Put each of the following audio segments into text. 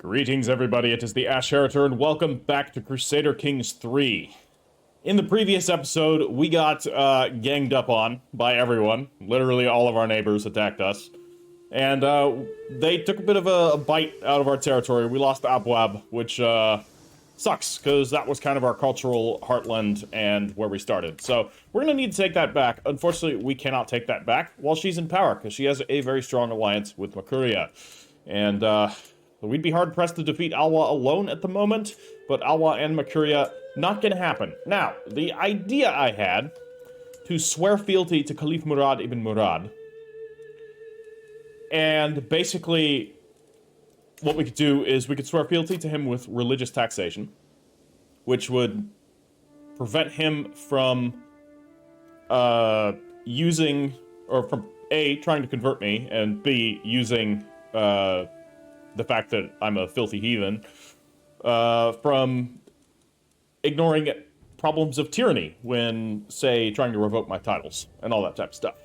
Greetings, everybody. It is the Ash Heritor, and welcome back to Crusader Kings 3. In the previous episode, we got ganged up on by everyone. Literally all of our neighbors attacked us. And they took a bit of a bite out of our territory. We lost Abwab, which sucks, because that was kind of our cultural heartland and where we started. So we're going to need to take that back. Unfortunately, we cannot take that back while she's in power, because she has a very strong alliance with Makuria. And we'd be hard-pressed to defeat Alwa alone at the moment, but Alwa and Makuria, not gonna happen. Now, the idea I had to swear fealty to Caliph Murad ibn Murad, and basically, what we could do is we could swear fealty to him with religious taxation, which would prevent him from using, or from A, trying to convert me, and B, using the fact that I'm a filthy heathen, from ignoring problems of tyranny when, say, trying to revoke my titles and all that type of stuff.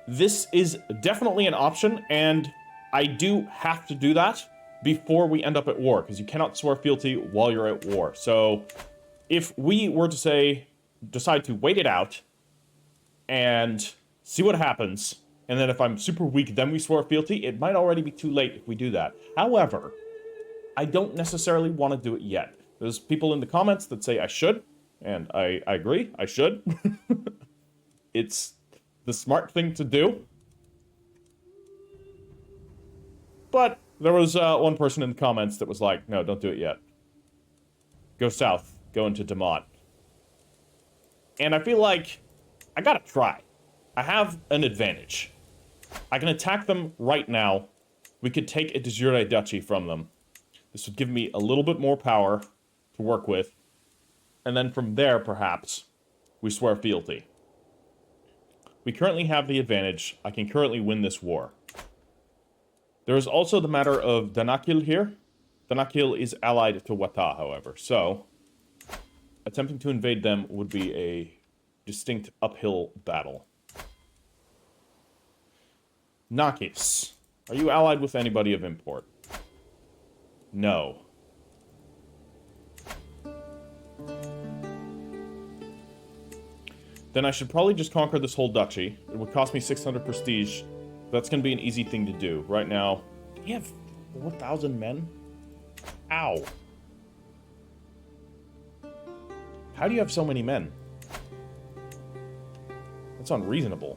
This is definitely an option, and I do have to do that before we end up at war, because you cannot swear fealty while you're at war. So, if we were to, say, decide to wait it out and see what happens, and then if I'm super weak, then we swear fealty, it might already be too late if we do that. However, I don't necessarily want to do it yet. There's people in the comments that say I should, and I agree, I should. It's the smart thing to do. But there was one person in the comments that was like, no, don't do it yet. Go south, go into Damat. And I feel like I gotta try. I have an advantage. I can attack them right now. We could take a de jure duchy from them. This would give me a little bit more power to work with. And then from there, perhaps, we swear fealty. We currently have the advantage. I can currently win this war. There is also the matter of Danakil here. Danakil is allied to Wata, however. So, attempting to invade them would be a distinct uphill battle. Nakis, are you allied with anybody of import? No. Then I should probably just conquer this whole duchy. It would cost me 600 prestige. That's going to be an easy thing to do. Right now, do you have 4,000 men? Ow. How do you have so many men? That's unreasonable.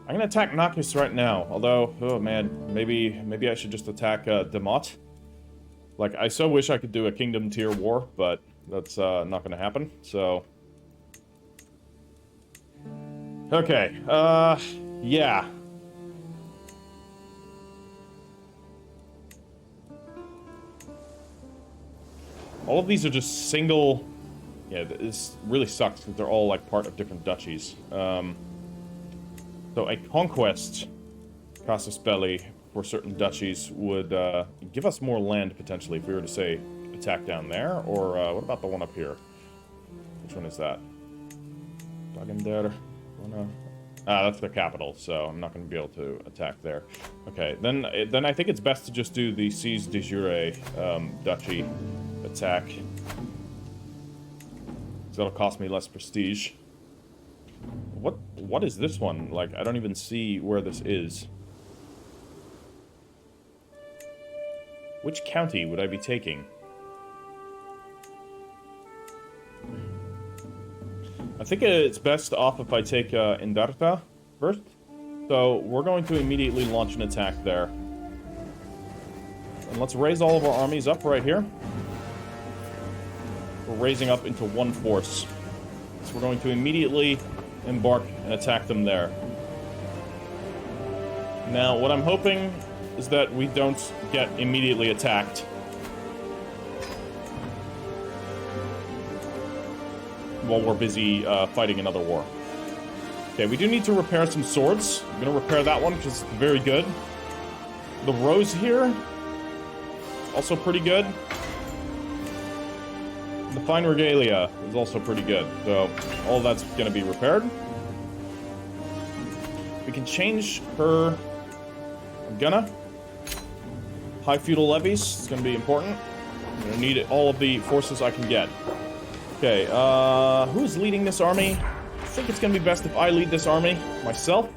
I'm gonna attack Nakis right now, although, oh man, maybe I should just attack Damat. Like, I so wish I could do a kingdom tier war, but that's not gonna happen, so... Okay, yeah. All of these are just single... Yeah, this really sucks, because they're all, like, part of different duchies. So a conquest, casus belli, for certain duchies would give us more land, potentially, if we were to, say, attack down there, or what about the one up here? Which one is that? Blackened. That's the capital, so I'm not going to be able to attack there. Okay, then I think it's best to just do the Seize de Jure duchy attack. So that'll cost me less prestige. What is this one? Like, I don't even see where this is. Which county would I be taking? I think it's best off if I take Indarta first. So we're going to immediately launch an attack there. And let's raise all of our armies up right here. We're raising up into one force. So we're going to immediately embark and attack them there. Now, what I'm hoping is that we don't get immediately attacked. While we're busy fighting another war. Okay, we do need to repair some swords. I'm gonna repair that one because it's very good. The rose here, also pretty good. The fine regalia is also pretty good, so all that's gonna be repaired. We can change her I'm gonna. High feudal levies. It's gonna be important. I'm gonna need all of the forces I can get. Okay, who's leading this army? I think it's gonna be best if I lead this army myself.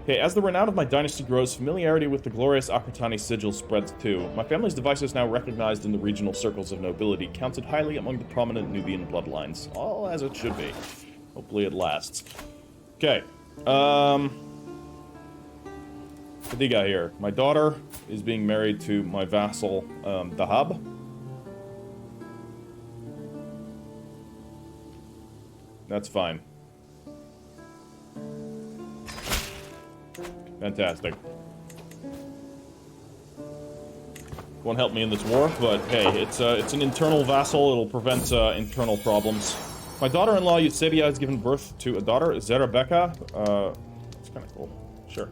Okay, as the renown of my dynasty grows, familiarity with the glorious Akratani sigil spreads too. My family's device is now recognized in the regional circles of nobility, counted highly among the prominent Nubian bloodlines. All as it should be. Hopefully it lasts. Okay, Fadiga here. My daughter is being married to my vassal, Dahab. That's fine. Fantastic. Won't help me in this war, but hey, it's an internal vassal. It'll prevent internal problems. My daughter-in-law Eusebia has given birth to a daughter, Zerebecca. It's kind of cool. Sure.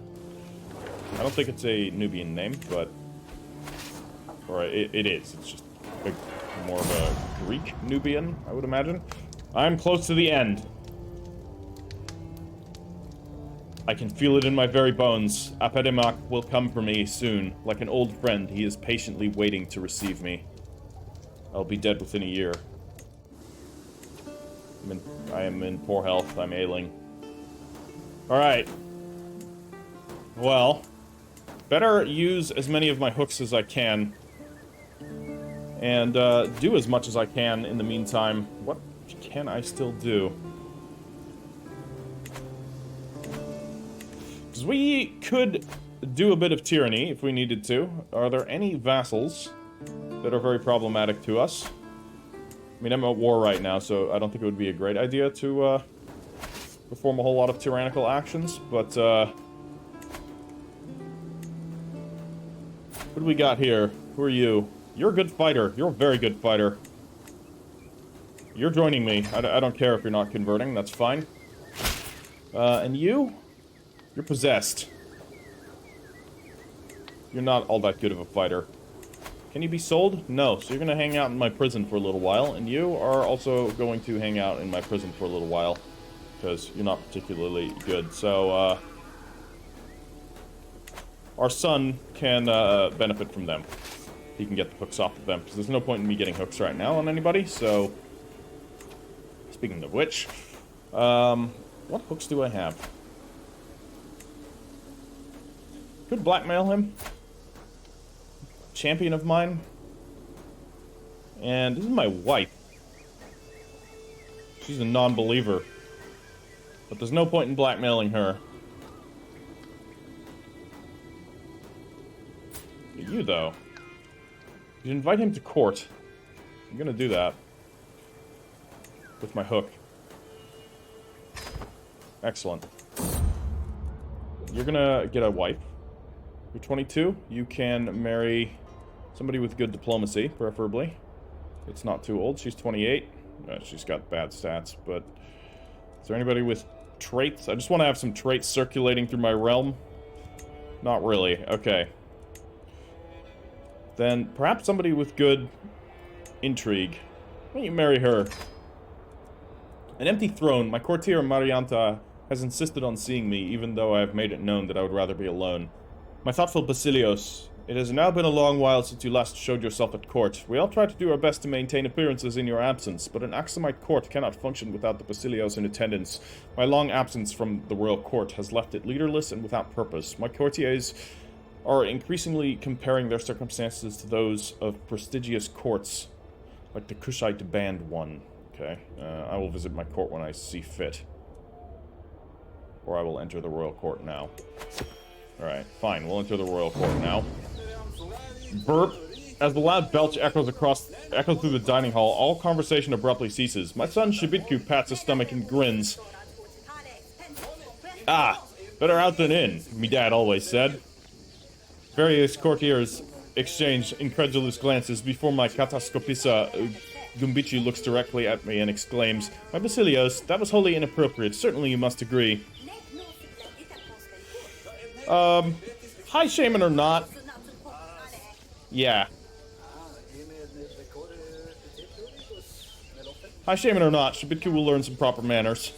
I don't think it's a Nubian name, but or it is. It's just more of a Greek Nubian, I would imagine. I'm close to the end. I can feel it in my very bones. Apedemak will come for me soon. Like an old friend, he is patiently waiting to receive me. I'll be dead within a year. I am in poor health. I'm ailing. Alright. Well, better use as many of my hooks as I can. And do as much as I can in the meantime. What can I still do? Because we could do a bit of tyranny if we needed to. Are there any vassals that are very problematic to us? I mean, I'm at war right now, so I don't think it would be a great idea to perform a whole lot of tyrannical actions, but what do we got here? Who are you? You're a good fighter. You're a very good fighter. You're joining me. I don't care if you're not converting. That's fine. And you? You're possessed. You're not all that good of a fighter. Can you be sold? No. So you're going to hang out in my prison for a little while. And you are also going to hang out in my prison for a little while. Because you're not particularly good. So, our son can benefit from them. He can get the hooks off of them. Because there's no point in me getting hooks right now on anybody. So, speaking of which, what hooks do I have? Could blackmail him. Champion of mine. And this is my wife. She's a non-believer. But there's no point in blackmailing her. You, though. You invite him to court. I'm gonna do that. With my hook. Excellent. You're gonna get a wife. You're 22. You can marry somebody with good diplomacy, preferably. It's not too old. She's 28. She's got bad stats, but... Is there anybody with traits? I just want to have some traits circulating through my realm. Not really. Okay. Then, perhaps somebody with good intrigue. Why don't you marry her? An empty throne. My courtier, Marianta, has insisted on seeing me, even though I have made it known that I would rather be alone. My thoughtful Basileos, it has now been a long while since you last showed yourself at court. We all try to do our best to maintain appearances in your absence, but an Aksumite court cannot function without the Basileos in attendance. My long absence from the royal court has left it leaderless and without purpose. My courtiers are increasingly comparing their circumstances to those of prestigious courts, like the Kushite band one. Okay, I will visit my court when I see fit. Or I will enter the royal court now. Alright, fine, we'll enter the royal court now. Burp. As the loud belch echoes through the dining hall, all conversation abruptly ceases. My son Shebitku pats his stomach and grins. Ah, better out than in, me dad always said. Various courtiers exchange incredulous glances before my kataskopisa Gumbichi looks directly at me and exclaims, "My Basileos, that was wholly inappropriate. Certainly you must agree." High shaman or not? Yeah. High shaman or not, Shebitku will learn some proper manners.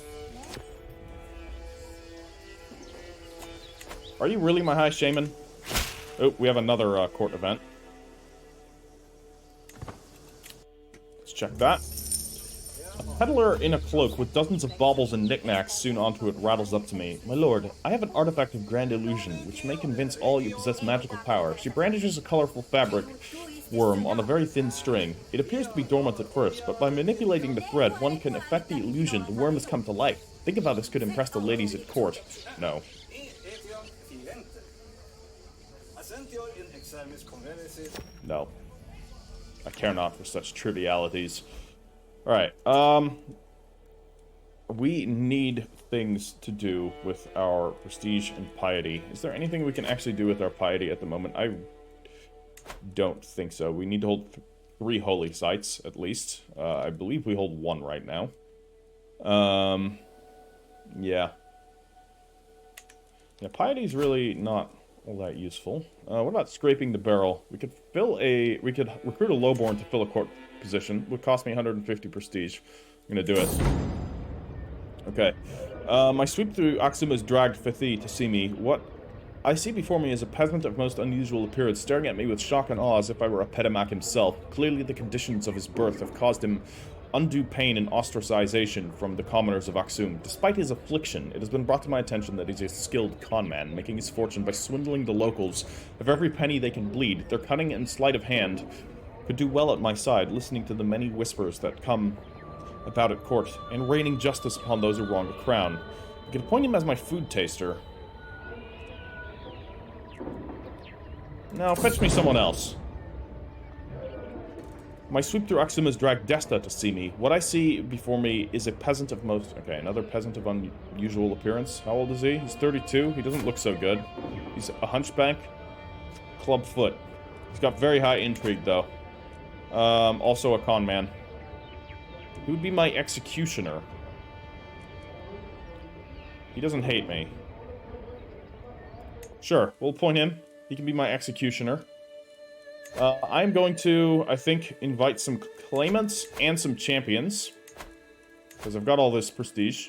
Are you really my high shaman? Oh, we have another court event. Let's check that. A peddler in a cloak with dozens of baubles and knickknacks soon onto it rattles up to me. My lord, I have an artifact of grand illusion, which may convince all you possess magical power. She brandishes a colorful fabric worm on a very thin string. It appears to be dormant at first, but by manipulating the thread, one can affect the illusion. The worm has come to life. Think of how this could impress the ladies at court. No. No. I care not for such trivialities. Alright, we need things to do with our prestige and piety. Is there anything we can actually do with our piety at the moment? I don't think so. We need to hold 3 holy sites, at least. I believe we hold 1 right now. Yeah. Yeah, piety's really not all that useful. What about scraping the barrel? We could recruit a lowborn to fill a court position. Would cost me 150 prestige. I'm gonna do it. Okay. My sweep through Aksum has dragged fealty to see me. What I see before me is a peasant of most unusual appearance, staring at me with shock and awe as if I were a pedamak himself. Clearly the conditions of his birth have caused him undue pain and ostracization from the commoners of Aksum. Despite his affliction, it has been brought to my attention that he's a skilled conman, making his fortune by swindling the locals of every penny they can bleed. Their cunning and sleight of hand could do well at my side, listening to the many whispers that come about at court, and raining justice upon those who wrong the crown. I could appoint him as my food taster. Now, fetch me someone else. My sweep through Aksum has dragged Desta to see me. What I see before me is a peasant of most... Okay, another peasant of unusual appearance. How old is he? He's 32. He doesn't look so good. He's a hunchback. Clubfoot. He's got very high intrigue, though. Also a con man. Who would be my executioner? He doesn't hate me. Sure, we'll appoint him. He can be my executioner. I'm going to, I think, invite some claimants and some champions. Because I've got all this prestige.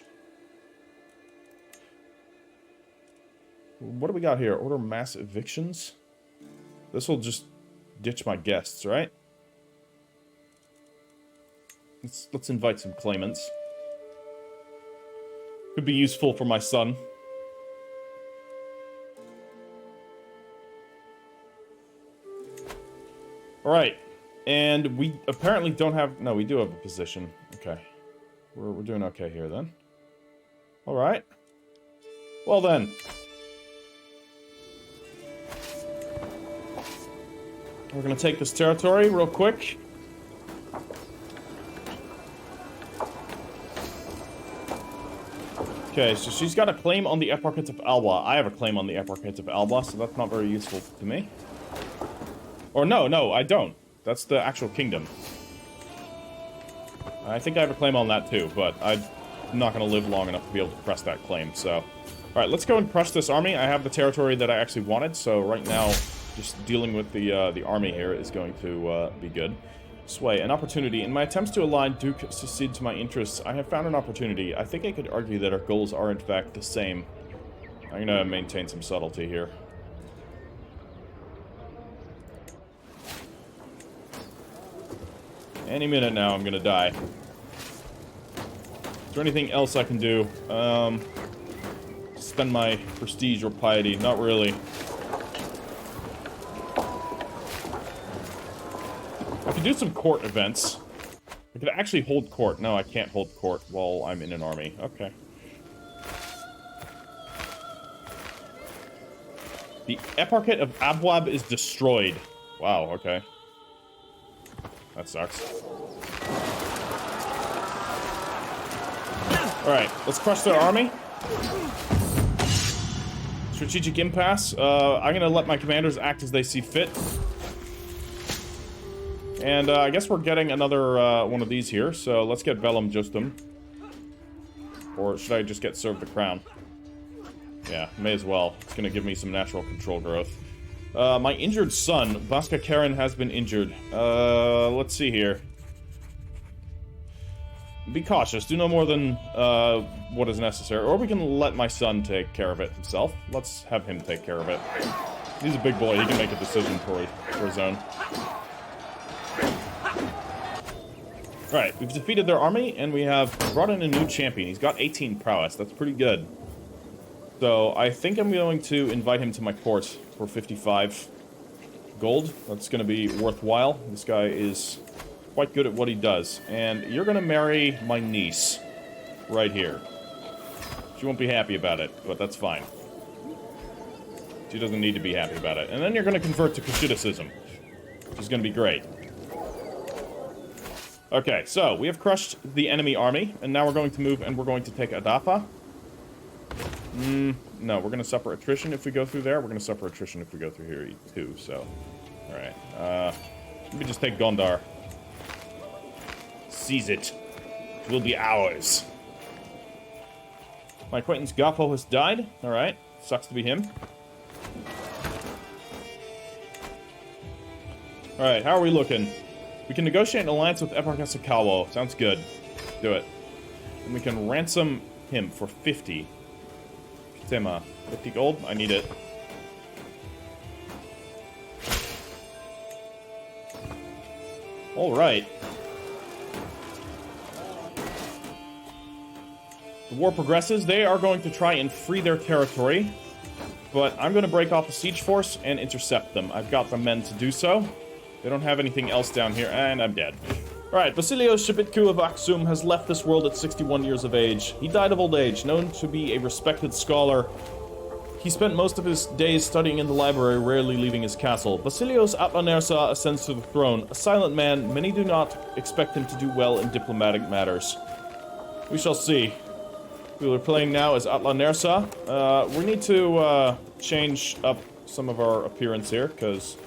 What do we got here? Order mass evictions? This will just ditch my guests, right? Let's invite some claimants. Could be useful for my son. Alright, and we apparently don't have... No, we do have a position. Okay. We're doing okay here, then. Alright. Well, then. We're gonna take this territory real quick. Okay, so she's got a claim on the Eparchate of Alba. I have a claim on the Eparchate of Alba, so that's not very useful to me. Or no, I don't. That's the actual kingdom. I think I have a claim on that too, but I'm not going to live long enough to be able to press that claim, so... Alright, let's go and crush this army. I have the territory that I actually wanted, so right now, just dealing with the army here is going to be good. Sway, an opportunity. In my attempts to align Duke succeed to my interests, I have found an opportunity. I think I could argue that our goals are in fact the same. I'm going to maintain some subtlety here. Any minute now, I'm gonna die. Is there anything else I can do? Spend my prestige or piety? Not really. I could do some court events. I could actually hold court. No, I can't hold court while I'm in an army. Okay. The Eparchate of Abwab is destroyed. Wow, okay. That sucks. Alright, let's crush their army. Strategic impasse. I'm gonna let my commanders act as they see fit. And I guess we're getting another one of these here, so let's get Bellum Justum. Or should I just get served the crown? Yeah, may as well. It's gonna give me some natural control growth. My injured son, Vaska Karen, has been injured. Let's see here. Be cautious. Do no more than what is necessary. Or we can let my son take care of it himself. Let's have him take care of it. He's a big boy. He can make a decision for his own. Alright, we've defeated their army, and we have brought in a new champion. He's got 18 prowess. That's pretty good. So, I think I'm going to invite him to my court for 55 gold. That's going to be worthwhile. This guy is quite good at what he does. And you're going to marry my niece right here. She won't be happy about it, but that's fine. She doesn't need to be happy about it. And then you're going to convert to Kushiticism, which is going to be great. Okay, so we have crushed the enemy army, and now we're going to move and we're going to take Adafa. No, we're going to suffer attrition if we go through there. We're going to suffer attrition if we go through here too, so... Alright, let me just take Gondar. Seize it. It will be ours. My acquaintance Gapo has died. Alright, sucks to be him. Alright, how are we looking? We can negotiate an alliance with Eparch Asakawa. Sounds good. Do it. And we can ransom him for 50. Kitema. 50 gold? I need it. Alright. The war progresses. They are going to try and free their territory. But I'm going to break off a siege force and intercept them. I've got the men to do so. They don't have anything else down here, and I'm dead. Alright, Basileos Shebitku of Aksum has left this world at 61 years of age. He died of old age, known to be a respected scholar. He spent most of his days studying in the library, rarely leaving his castle. Basileos Atlanersa ascends to the throne. A silent man, many do not expect him to do well in diplomatic matters. We shall see. We are playing now as Atlanersa. We need to change up some of our appearance here, because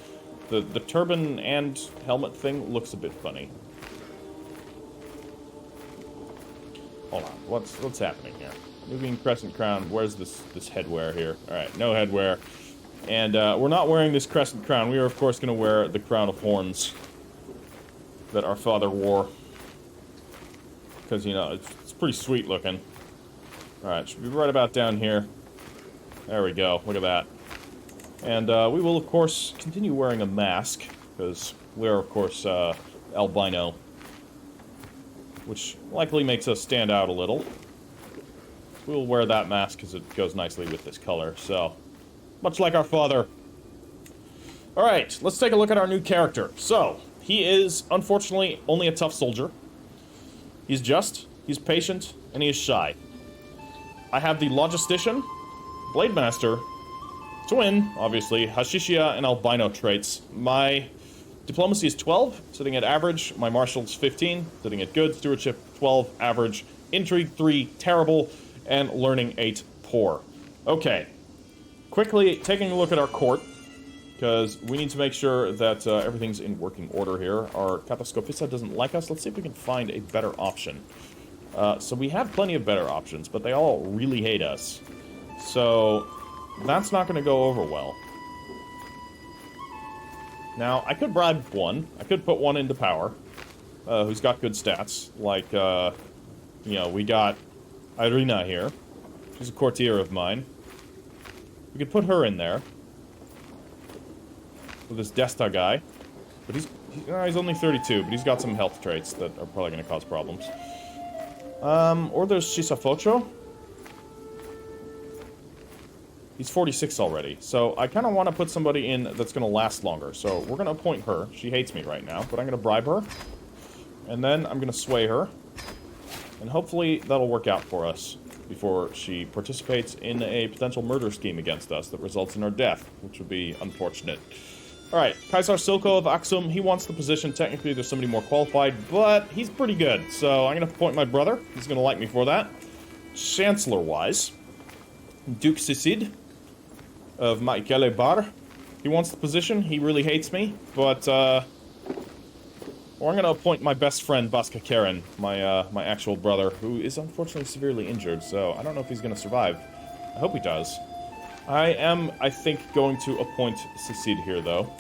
the turban and helmet thing looks a bit funny. Hold on, what's happening here? Moving crescent crown. Where's this headwear here? All right, no headwear, and we're not wearing this crescent crown. We are of course going to wear the crown of horns that our father wore, because you know it's pretty sweet looking. All right, should be right about down here. There we go. Look at that. And we will, of course, continue wearing a mask, because we're, of course, albino, which likely makes us stand out a little. We'll wear that mask because it goes nicely with this color, so much like our father. Alright, let's take a look at our new character. So, he is, unfortunately, only a tough soldier. He's just, he's patient, and he is shy. I have the Logistician, Blade Master, Twin, obviously, Hashishia, and Albino traits. My Diplomacy is 12, sitting at average. My Martial is 15, sitting at good. Stewardship, 12, average. Intrigue, 3, terrible. And Learning, 8, poor. Okay. Quickly taking a look at our court, because we need to make sure that everything's in working order here. Our Katascopista doesn't like us. Let's see if we can find a better option. So we have plenty of better options, but they all really hate us. So that's not going to go over well. Now, I could bribe one. I could put one into power, who's got good stats. Like, you know, we got Irina here. She's a courtier of mine. We could put her in there. With this Desta guy. But he's only 32, but he's got some health traits that are probably going to cause problems. Or there's Shisafocho. He's 46 already, so I kind of want to put somebody in that's going to last longer. So we're going to appoint her. She hates me right now, but I'm going to bribe her. And then I'm going to sway her. And hopefully that'll work out for us before she participates in a potential murder scheme against us that results in our death, which would be unfortunate. Alright, Kaisar Silko of Aksum, he wants the position. Technically there's somebody more qualified, but he's pretty good. So I'm going to appoint my brother. He's going to like me for that. Chancellor-wise, Duke Sisid of Maikele Bar. He wants the position. He really hates me, but or I'm going to appoint my best friend, Baska Karen, my actual brother, who is unfortunately severely injured, so I don't know if he's going to survive. I hope he does. I am, I think, going to appoint Sisid here, though.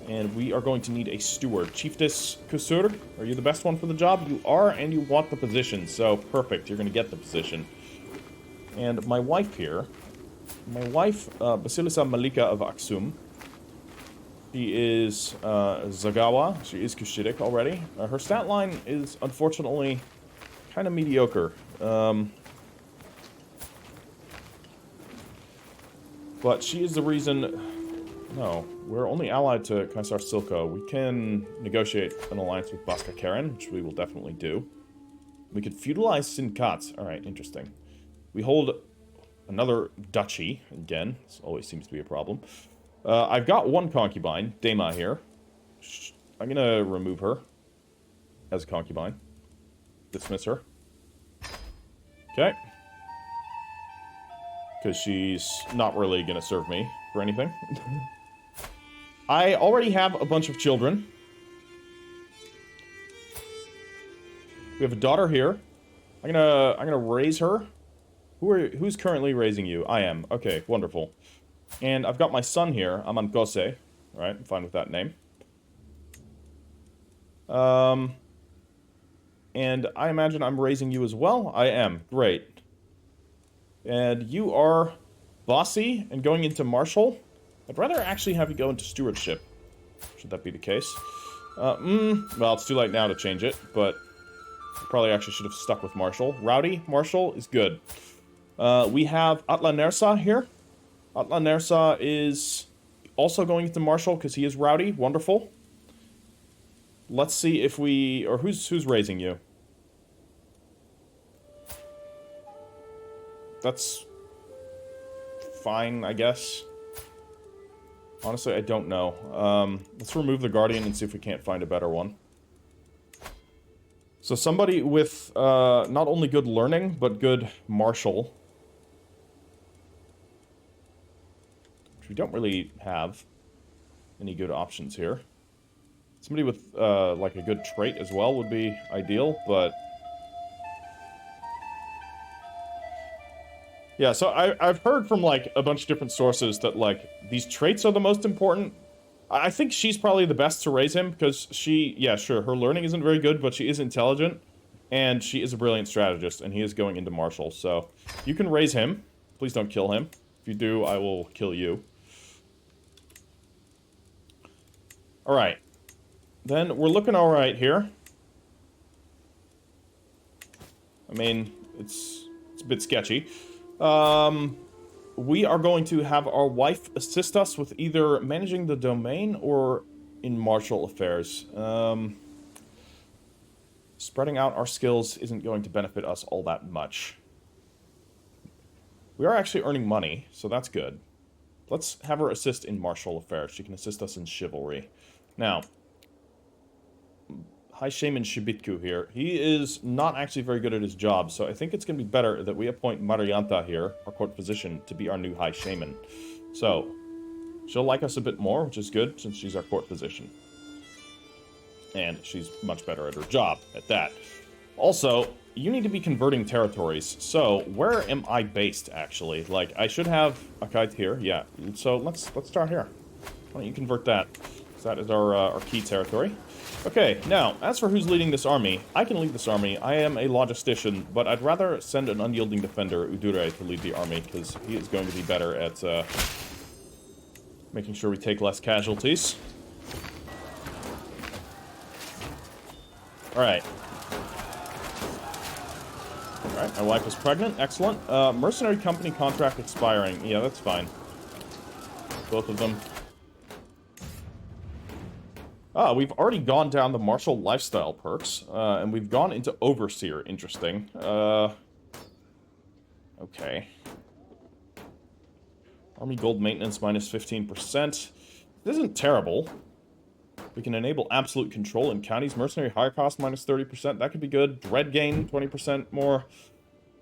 And we are going to need a steward. Chiefess Kusur, are you the best one for the job? You are, and you want the position, so perfect. You're going to get the position. And my wife here, My wife, Basileos Malika of Aksum. She is Zagawa. She is Kushite already. Her stat line is unfortunately kind of mediocre. But she is the reason... No, we're only allied to Kaisar Silko. We can negotiate an alliance with Baska Karen, which we will definitely do. We could feudalize Sinkat. Alright, interesting. We hold another duchy. Again, this always seems to be a problem. I've got one concubine, Dema here. I'm gonna remove her as a concubine. Dismiss her. Okay. Because she's not really gonna serve me for anything. I already have a bunch of children. We have a daughter here. I'm gonna raise her. Who's currently raising you? I am. Okay, wonderful. And I've got my son here, Amankose. Alright, I'm fine with that name. And I imagine I'm raising you as well? I am. Great. And you are bossy and going into marshal? I'd rather actually have you go into stewardship. Should that be the case? Well, it's too late now to change it, but probably actually should have stuck with marshal. Rowdy marshal is good. We have Atla Nersa here. Atla Nersa is also going into marshal because he is rowdy. Wonderful. Let's see if we... Or who's raising you? That's fine, I guess. Honestly, I don't know. Let's remove the Guardian and see if we can't find a better one. So somebody with not only good learning, but good martial. Which we don't really have any good options here. Somebody with like a good trait as well would be ideal, but... Yeah, so I've heard from, like, a bunch of different sources that, like, these traits are the most important. I think she's probably the best to raise him, because she, yeah, sure, her learning isn't very good, but she is intelligent, and she is a brilliant strategist, and he is going into martial, so you can raise him. Please don't kill him. If you do, I will kill you. Alright. Then, we're looking alright here. I mean, it's a bit sketchy. We are going to have our wife assist us with either managing the domain or in martial affairs. Spreading out our skills isn't going to benefit us all that much. We are actually earning money, so that's good. Let's have her assist in martial affairs. She can assist us in chivalry. Now, High Shaman Shebitku here. He is not actually very good at his job, so I think it's going to be better that we appoint Marianta here, our court physician, to be our new High Shaman. So, she'll like us a bit more, which is good, since she's our court physician. And she's much better at her job, at that. Also, you need to be converting territories. So, where am I based, actually? Like, I should have a kite here, yeah. So, let's start here. Why don't you convert that? So that is our key territory. Okay, now, as for who's leading this army, I can lead this army. I am a logistician, but I'd rather send an unyielding defender, Udure, to lead the army, because he is going to be better at making sure we take less casualties. Alright. Alright, my wife is pregnant. Excellent. Mercenary company contract expiring. Yeah, that's fine. Both of them. Ah, we've already gone down the martial lifestyle perks, and we've gone into overseer. Interesting. Okay. Army gold maintenance minus 15%. This isn't terrible. We can enable absolute control in counties. Mercenary higher cost minus 30%. That could be good. Dread gain 20% more.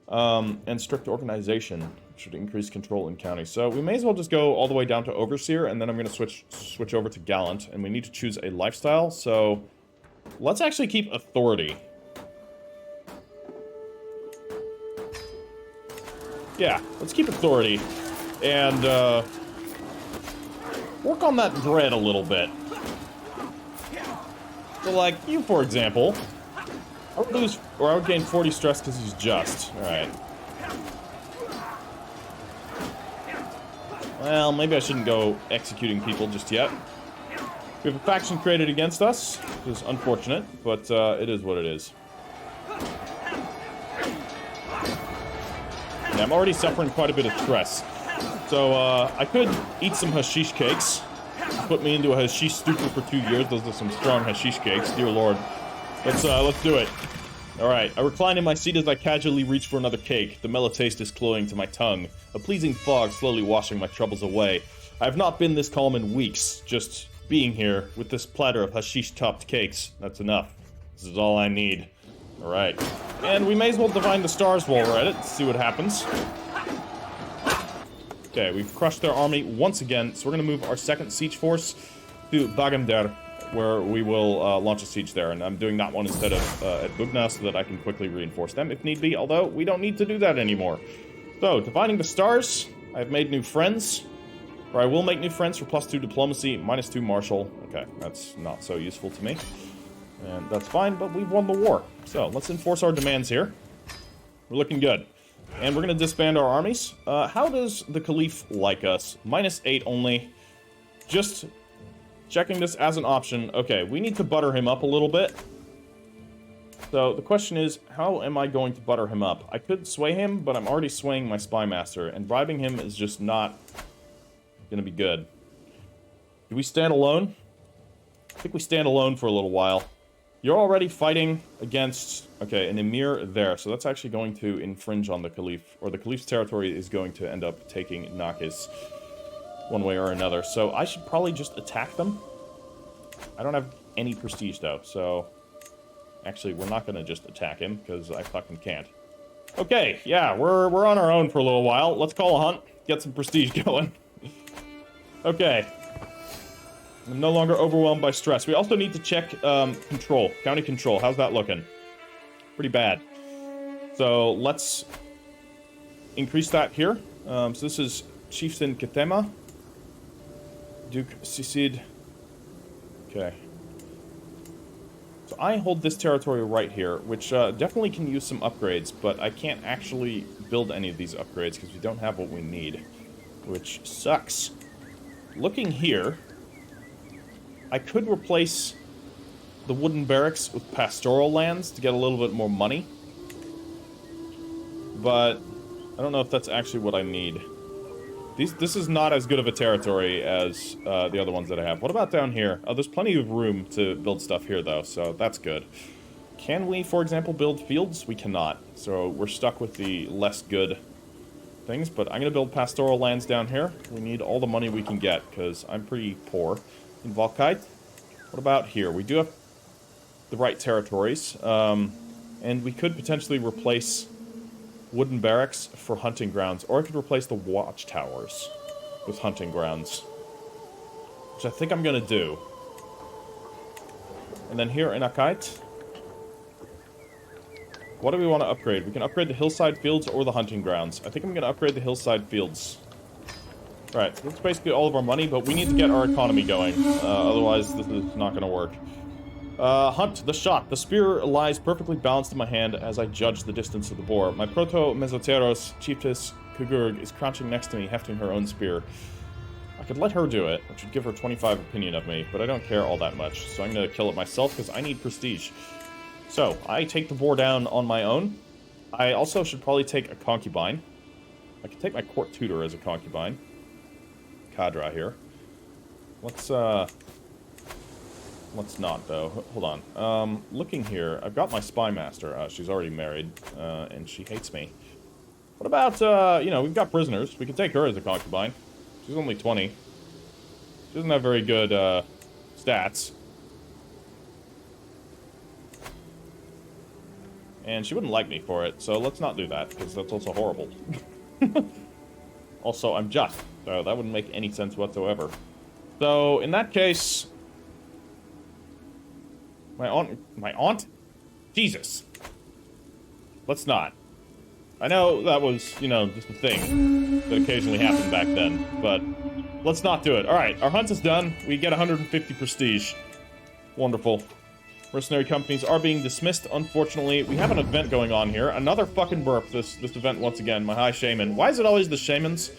And strict organization should increase control in counties. So we may as well just go all the way down to overseer, and then I'm going to switch over to gallant, and we need to choose a lifestyle. So let's actually keep authority. Yeah, let's keep authority, and work on that dread a little bit. So, like, you, for example, I would lose, or I would gain 40 stress because he's just. Alright. Well, maybe I shouldn't go executing people just yet. We have a faction created against us, which is unfortunate, but it is what it is. Yeah, I'm already suffering quite a bit of stress. So, I could eat some hashish cakes. Put me into a hashish stupor for 2 years. Those are some strong hashish cakes, dear lord. Let's do it. Alright, I recline in my seat as I casually reach for another cake. The mellow taste is cloying to my tongue. A pleasing fog slowly washing my troubles away. I have not been this calm in weeks. Just being here with this platter of hashish-topped cakes. That's enough. This is all I need. Alright. And we may as well divine the stars while we're at it. See what happens. Okay, we've crushed their army once again, so we're going to move our second siege force to Bagender, where we will launch a siege there. And I'm doing that one instead of at Bugna so that I can quickly reinforce them if need be, although we don't need to do that anymore. So, divining the stars, I've made new friends. Or I will make new friends for +2 diplomacy, -2 martial. Okay, that's not so useful to me. And that's fine, but we've won the war. So, let's enforce our demands here. We're looking good. And we're going to disband our armies. How does the Caliph like us? -8 only. Just checking this as an option. Okay, we need to butter him up a little bit. So, the question is, how am I going to butter him up? I could sway him, but I'm already swaying my Spy Master, and bribing him is just not gonna be good. Do we stand alone? I think we stand alone for a little while. You're already fighting against, okay, an Emir there, so that's actually going to infringe on the Caliph, or the Caliph's territory is going to end up taking Nakis one way or another. So I should probably just attack them. I don't have any prestige though, so actually we're not gonna just attack him because I fucking can't. Okay, yeah, we're on our own for a little while. Let's call a hunt, get some prestige going. Okay. I'm no longer overwhelmed by stress. We also need to check control, county control. How's that looking? Pretty bad. So let's increase that here. So this is Chieftain Ketema, Duke Sisid. Okay. So I hold this territory right here, which definitely can use some upgrades, but I can't actually build any of these upgrades because we don't have what we need, which sucks. Looking here, I could replace the wooden barracks with pastoral lands to get a little bit more money. But I don't know if that's actually what I need. This is not as good of a territory as the other ones that I have. What about down here? Oh, there's plenty of room to build stuff here, though, so that's good. Can we, for example, build fields? We cannot. So we're stuck with the less good things, but I'm going to build pastoral lands down here. We need all the money we can get, because I'm pretty poor. In Valkite, what about here? We do have the right territories, and we could potentially replace wooden barracks for hunting grounds, or I could replace the watchtowers with hunting grounds, which I think I'm going to do. And then here in Akite, what do we want to upgrade? We can upgrade the hillside fields or the hunting grounds. I think I'm going to upgrade the hillside fields. Right, that's basically all of our money, but we need to get our economy going. Otherwise, this is not going to work. Hunt the shot. The spear lies perfectly balanced in my hand as I judge the distance of the bore. My proto-mesoteros, Chiefess Kugurg, is crouching next to me, hefting her own spear. I could let her do it, which would give her 25 opinion of me, but I don't care all that much, so I'm going to kill it myself because I need prestige. So, I take the boar down on my own. I also should probably take a concubine. I could take my court tutor as a concubine. Cadra here. Let's not, though. Hold on. Looking here, I've got my spy master. She's already married, and she hates me. What about, you know, we've got prisoners. We could take her as a concubine. She's only 20. She doesn't have very good, stats. And she wouldn't like me for it, so let's not do that, because that's also horrible. Also, I'm just, so that wouldn't make any sense whatsoever. So, in that case... My aunt? Jesus. Let's not. I know that was, you know, just a thing that occasionally happened back then, but let's not do it. Alright, our hunt is done. We get 150 prestige. Wonderful. Mercenary companies are being dismissed, unfortunately. We have an event going on here. Another fucking burp, this event once again. My high shaman. Why is it always the shamans?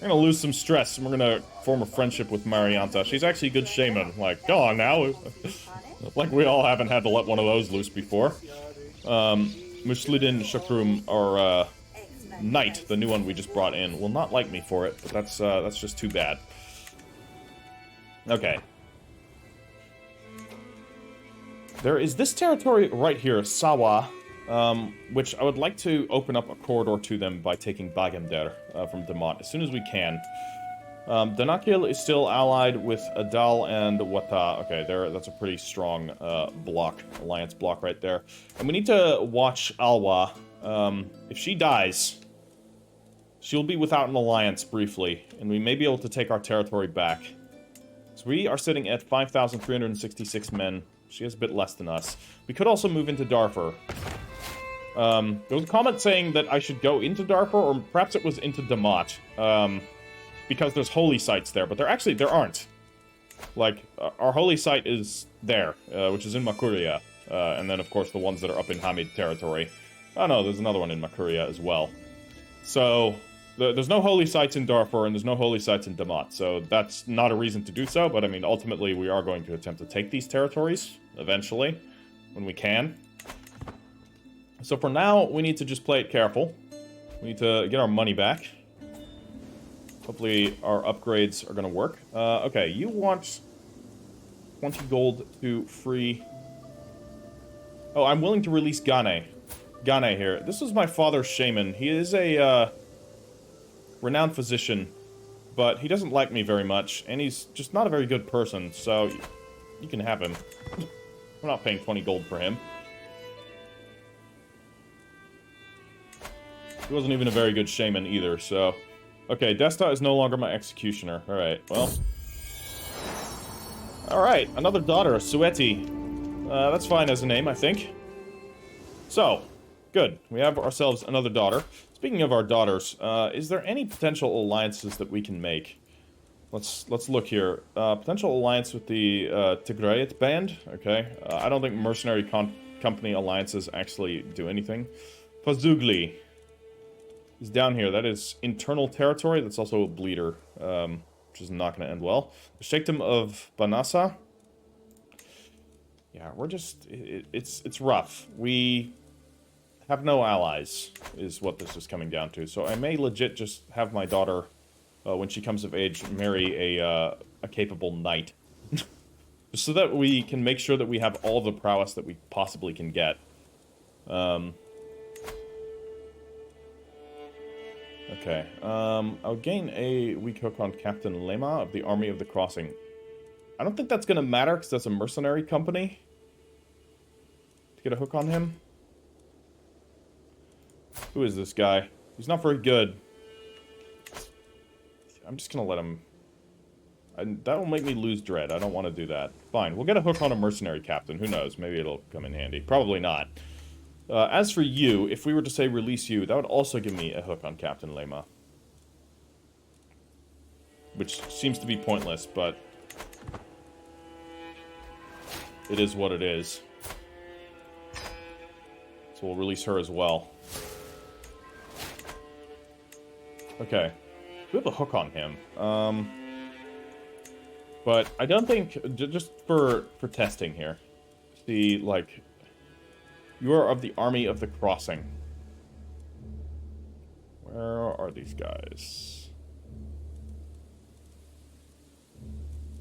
We're gonna lose some stress, and we're gonna form a friendship with Marianta. She's actually a good shaman. Like, go on now. Like, we all haven't had to let one of those loose before. Mushlidin Shakrum, our, knight, the new one we just brought in, will not like me for it, but that's just too bad. Okay. There is this territory right here, Sawa, which I would like to open up a corridor to them by taking Bagender from Damat as soon as we can. Danakil is still allied with Adal and Wata. Okay, that's a pretty strong alliance block right there. And we need to watch Alwa. If she dies, she'll be without an alliance briefly, and we may be able to take our territory back. So we are sitting at 5,366 men. She has a bit less than us. We could also move into Darfur. There was a comment saying that I should go into Darfur, or perhaps it was into Damat. Because there's holy sites there, but there aren't. Like, our holy site is there, which is in Makuria. And then, of course, the ones that are up in Hamid territory. Oh no, there's another one in Makuria as well. So, there's no holy sites in Darfur, and there's no holy sites in Damat. So, that's not a reason to do so, but I mean, ultimately, we are going to attempt to take these territories, eventually, when we can. So for now, we need to just play it careful. We need to get our money back. Hopefully our upgrades are going to work. Okay, you want 20 gold to free... Oh, I'm willing to release Gane. Gane here. This is my father's shaman. He is a renowned physician, but he doesn't like me very much, and he's just not a very good person, so you can have him. I'm not paying 20 gold for him. He wasn't even a very good shaman either, so... Okay, Desta is no longer my executioner. Alright, well... Alright, another daughter, Sueti. That's fine as a name, I think. So, good. We have ourselves another daughter. Speaking of our daughters, is there any potential alliances that we can make? Let's look here. Potential alliance with the Tigrayet band? Okay. I don't think mercenary company alliances actually do anything. Fazugli is down here. That is internal territory. That's also a bleeder, which is not going to end well. The Sheikhdom of Banasa. Yeah, we're just... It's rough. We have no allies, is what this is coming down to. So I may legit just have my daughter, when she comes of age, marry a capable knight. Just so that we can make sure that we have all the prowess that we possibly can get. Okay, I'll gain a weak hook on Captain Lema of the Army of the Crossing. I don't think that's going to matter, because that's a mercenary company. To get a hook on him. Who is this guy? He's not very good. I'm just going to let him... that will make me lose dread. I don't want to do that. Fine, we'll get a hook on a mercenary captain. Who knows? Maybe it'll come in handy. Probably not. As for you, if we were to say release you, that would also give me a hook on Captain Lema. Which seems to be pointless, but... it is what it is. So we'll release her as well. Okay. We have a hook on him. But I don't think... just for testing here. See, like... You are of the Army of the Crossing. Where are these guys?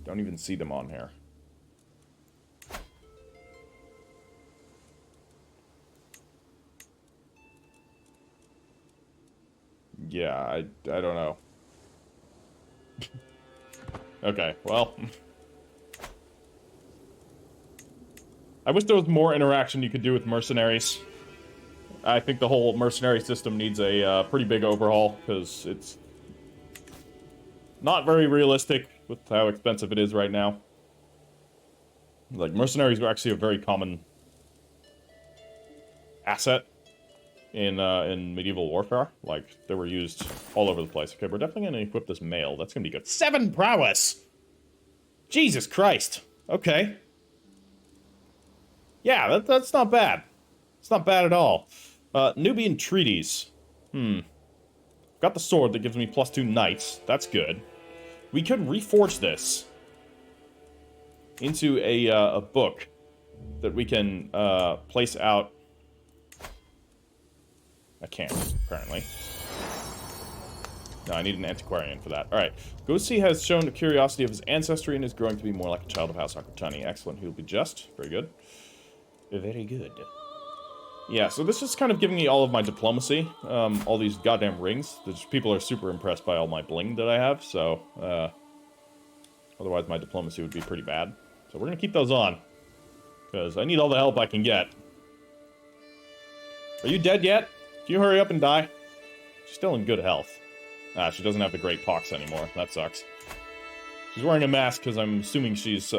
Don't even see them on here. Yeah, I don't know. Okay, well... I wish there was more interaction you could do with mercenaries. I think the whole mercenary system needs a pretty big overhaul, because it's not very realistic with how expensive it is right now. Like, mercenaries are actually a very common asset in medieval warfare. Like, they were used all over the place. Okay, we're definitely going to equip this male. That's going to be good. 7 prowess! Jesus Christ. Okay. Yeah, that's not bad. It's not bad at all. Nubian treaties. Got the sword that gives me +2 knights. That's good. We could reforge this into a book that we can place out. I can't, apparently. No, I need an antiquarian for that. Alright. Gosi has shown a curiosity of his ancestry and is growing to be more like a child of House Akutani. Excellent. He will be just. Very good. Very good. Yeah, so this is kind of giving me all of my diplomacy. All these goddamn rings. People are super impressed by all my bling that I have, so... otherwise my diplomacy would be pretty bad. So we're gonna keep those on. Because I need all the help I can get. Are you dead yet? Can you hurry up and die? She's still in good health. Ah, she doesn't have the Great Pox anymore. That sucks. She's wearing a mask because I'm assuming she's,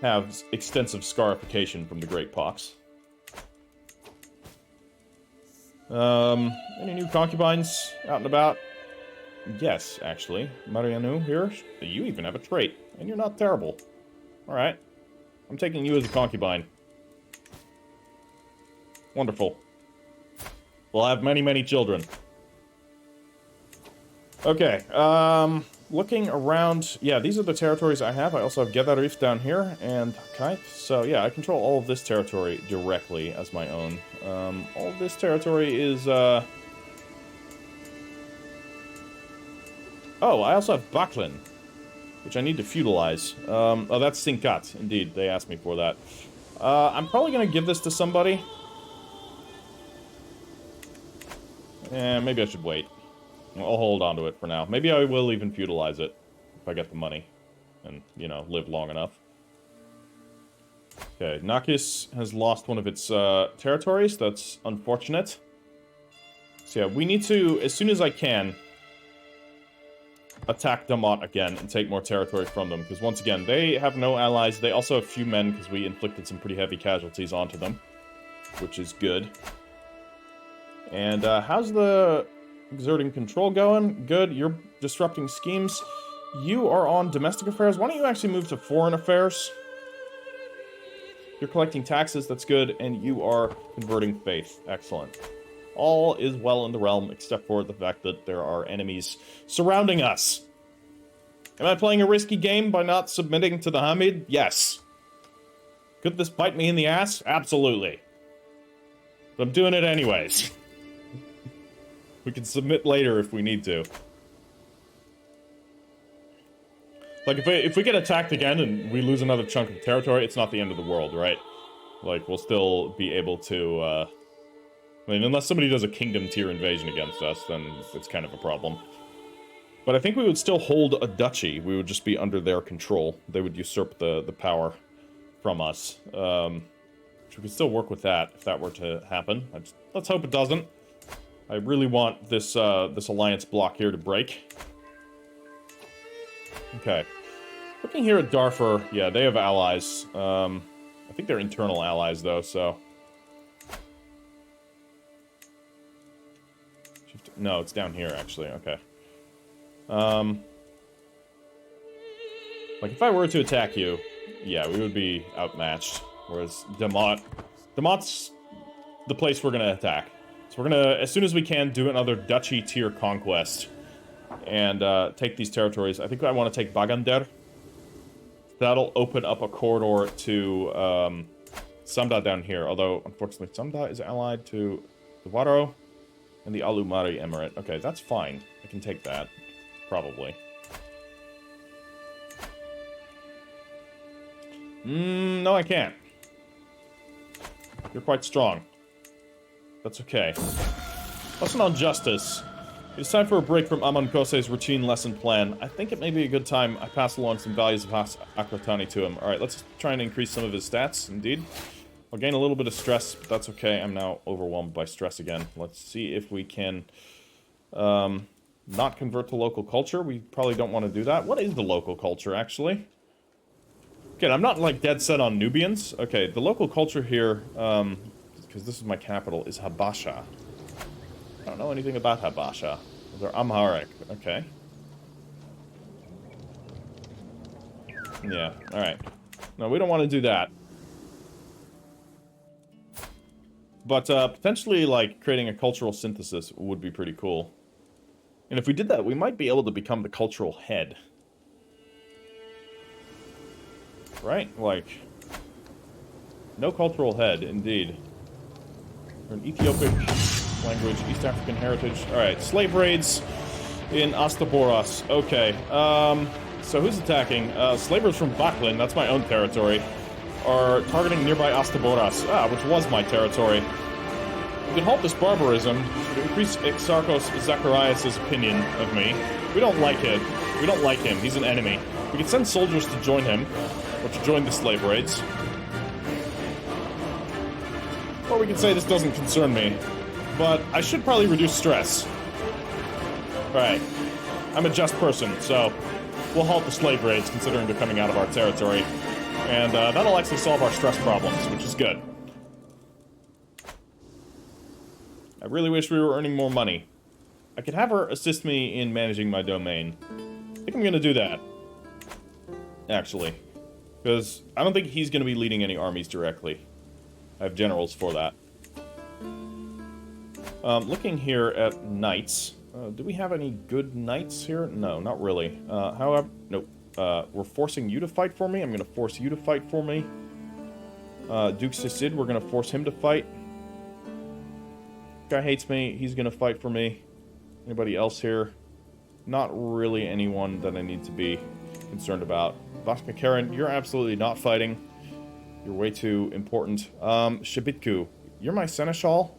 have extensive scarification from the Great Pox. Any new concubines out and about? Yes, actually. Marianu here. You even have a trait, and you're not terrible. Alright. I'm taking you as a concubine. Wonderful. We'll have many, many children. Okay, looking around... Yeah, these are the territories I have. I also have Gedarif down here, and Kite. So, yeah, I control all of this territory directly as my own. All of this territory is, Oh, I also have Baklin, which I need to feudalize. Oh, that's Sinkat. Indeed, they asked me for that. I'm probably going to give this to somebody. Maybe I should wait. I'll hold on to it for now. Maybe I will even feudalize it if I get the money and, you know, live long enough. Okay, Nakis has lost one of its territories. That's unfortunate. So yeah, we need to, as soon as I can, attack Damat again and take more territory from them. Because once again, they have no allies. They also have few men because we inflicted some pretty heavy casualties onto them, which is good. And how's the exerting control going? Good. You're disrupting schemes. You are on domestic affairs. Why don't you actually move to foreign affairs? You're collecting taxes. That's good. And you are converting faith. Excellent. All is well in the realm, except for the fact that there are enemies surrounding us. Am I playing a risky game by not submitting to the Hamid? Yes. Could this bite me in the ass? Absolutely. But I'm doing it anyways. We can submit later if we need to. Like, if we get attacked again and we lose another chunk of territory, it's not the end of the world, right? Like, we'll still be able to, I mean, unless somebody does a kingdom tier invasion against us, then it's kind of a problem. But I think we would still hold a duchy. We would just be under their control. They would usurp the power from us. So we could still work with that if that were to happen. Let's hope it doesn't. I really want this this alliance block here to break. Okay. Looking here at Darfur, yeah, they have allies. I think they're internal allies, though, so... No, it's down here, actually. Okay. Like, if I were to attack you, yeah, we would be outmatched. Whereas Damat's the place we're gonna attack. So we're gonna, as soon as we can, do another duchy tier conquest. And take these territories. I think I want to take Bagander. That'll open up a corridor to Samda down here. Although, unfortunately, Samda is allied to the Waro and the Alumari Emirate. Okay, that's fine. I can take that. Probably. No, I can't. You're quite strong. That's okay. Lesson on justice. It's time for a break from Amon Kose's routine lesson plan. I think it may be a good time I pass along some values of Akratani to him. Alright, let's try and increase some of his stats, indeed. I'll gain a little bit of stress, but that's okay. I'm now overwhelmed by stress again. Let's see if we can not convert to local culture. We probably don't want to do that. What is the local culture, actually? Okay, I'm not, like, dead set on Nubians. Okay, the local culture here, because this is my capital, is Habasha. I don't know anything about Habasha. They're Amharic. Okay. Yeah, alright. No, we don't want to do that. But, potentially, like, creating a cultural synthesis would be pretty cool. And if we did that, we might be able to become the cultural head. Right? Like, no cultural head, indeed. Or an Ethiopic language, East African heritage. Alright, slave raids in Astaboras. Okay, so who's attacking? Slavers from Baklan, that's my own territory, are targeting nearby Astaboras, which was my territory. We can halt this barbarism to increase Exarchos Zacharias' opinion of me. We don't like him. We don't like him. He's an enemy. We can send soldiers to join him, or to join the slave raids. Or we can say this doesn't concern me. But I should probably reduce stress. Alright. I'm a just person, so we'll halt the slave raids considering they're coming out of our territory. And that'll actually solve our stress problems, which is good. I really wish we were earning more money. I could have her assist me in managing my domain. I think I'm gonna do that. Actually. Because I don't think he's gonna be leading any armies directly. I have generals for that. Looking here at knights. Do we have any good knights here? No, not really. However, nope. We're forcing you to fight for me. I'm gonna force you to fight for me. Duke Sisid, we're gonna force him to fight. Guy hates me. He's gonna fight for me. Anybody else here? Not really anyone that I need to be concerned about. Vaska Karen, you're absolutely not fighting. You're way too important. Shebitku, you're my seneschal.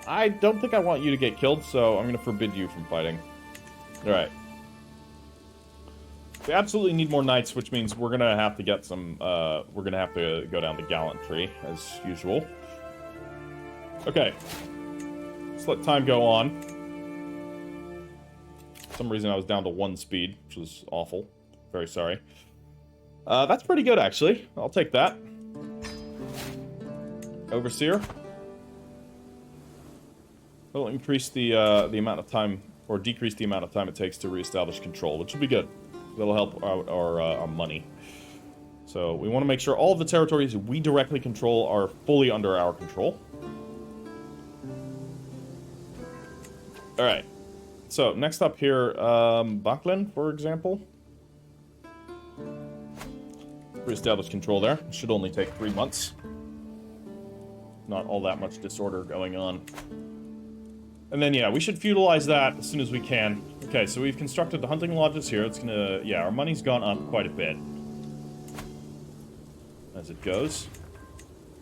I don't think I want you to get killed, so I'm gonna forbid you from fighting. Alright. We absolutely need more knights, which means we're gonna have to get some, we're gonna have to go down the gallantry, as usual. Okay. Let's let time go on. For some reason I was down to 1 speed, which was awful. Very sorry. That's pretty good, actually. I'll take that. Overseer. It'll increase the amount of time, or decrease the amount of time it takes to reestablish control, which will be good. That'll help out our money. So we want to make sure all of the territories we directly control are fully under our control. Alright. So, next up here, Baklan, for example. Reestablish control there. Should only take 3 months. Not all that much disorder going on. And then, yeah, we should feudalize that as soon as we can. Okay, so we've constructed the hunting lodges here. It's gonna... Yeah, our money's gone up quite a bit. As it goes.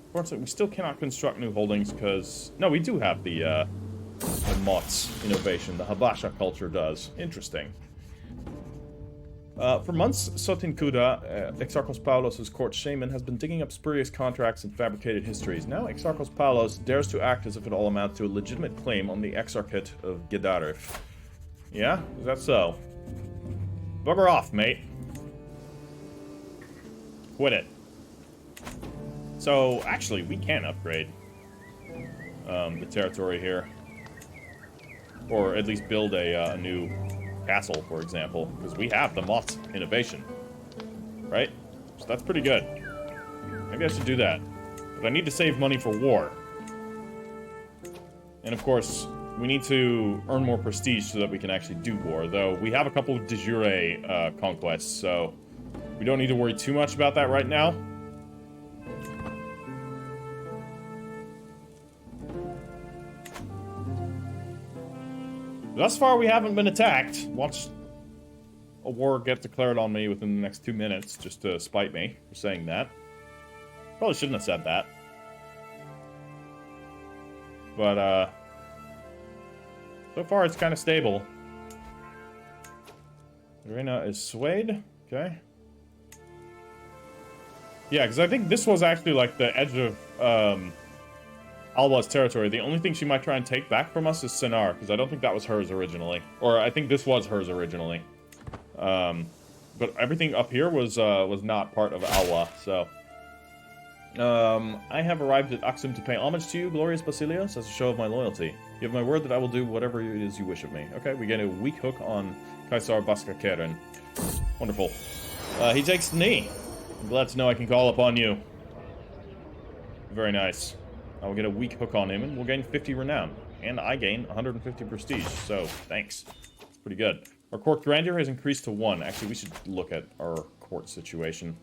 Unfortunately, we still cannot construct new holdings because... No, we do have the Mott's innovation. The Habasha culture does. Interesting. For months, Sotin Kuda, Exarchos Paulos' court shaman, has been digging up spurious contracts and fabricated histories. Now Exarchos Paulos dares to act as if it all amounts to a legitimate claim on the Exarchate of Gedarif. Yeah? Is that so? Bugger off, mate. Quit it. So, actually, we can upgrade the territory here. Or at least build a new castle, for example, because we have the Mott's innovation, right? So that's pretty good. Maybe I should do that. But I need to save money for war. And of course, we need to earn more prestige so that we can actually do war, though we have a couple of de jure conquests, so we don't need to worry too much about that right now. Thus far, we haven't been attacked. Watch a war get declared on me within the next 2 minutes, just to spite me for saying that. Probably shouldn't have said that. But, so far it's kind of stable. Arena is swayed. Okay. Yeah, because I think this was actually, like, the edge of, Alba's territory. The only thing she might try and take back from us is Sinar, because I don't think that was hers originally. Or I think this was hers originally. But everything up here was not part of Alba, so... I have arrived at Aksum to pay homage to you, glorious Basileos, as a show of my loyalty. You have my word that I will do whatever it is you wish of me. Okay, we get a weak hook on Kaisar Baska Keren. Wonderful. He takes the knee. I'm glad to know I can call upon you. Very nice. I will get a weak hook on him, and we'll gain 50 renown. And I gain 150 prestige, so thanks. It's pretty good. Our court grandeur has increased to 1. Actually, we should look at our court situation.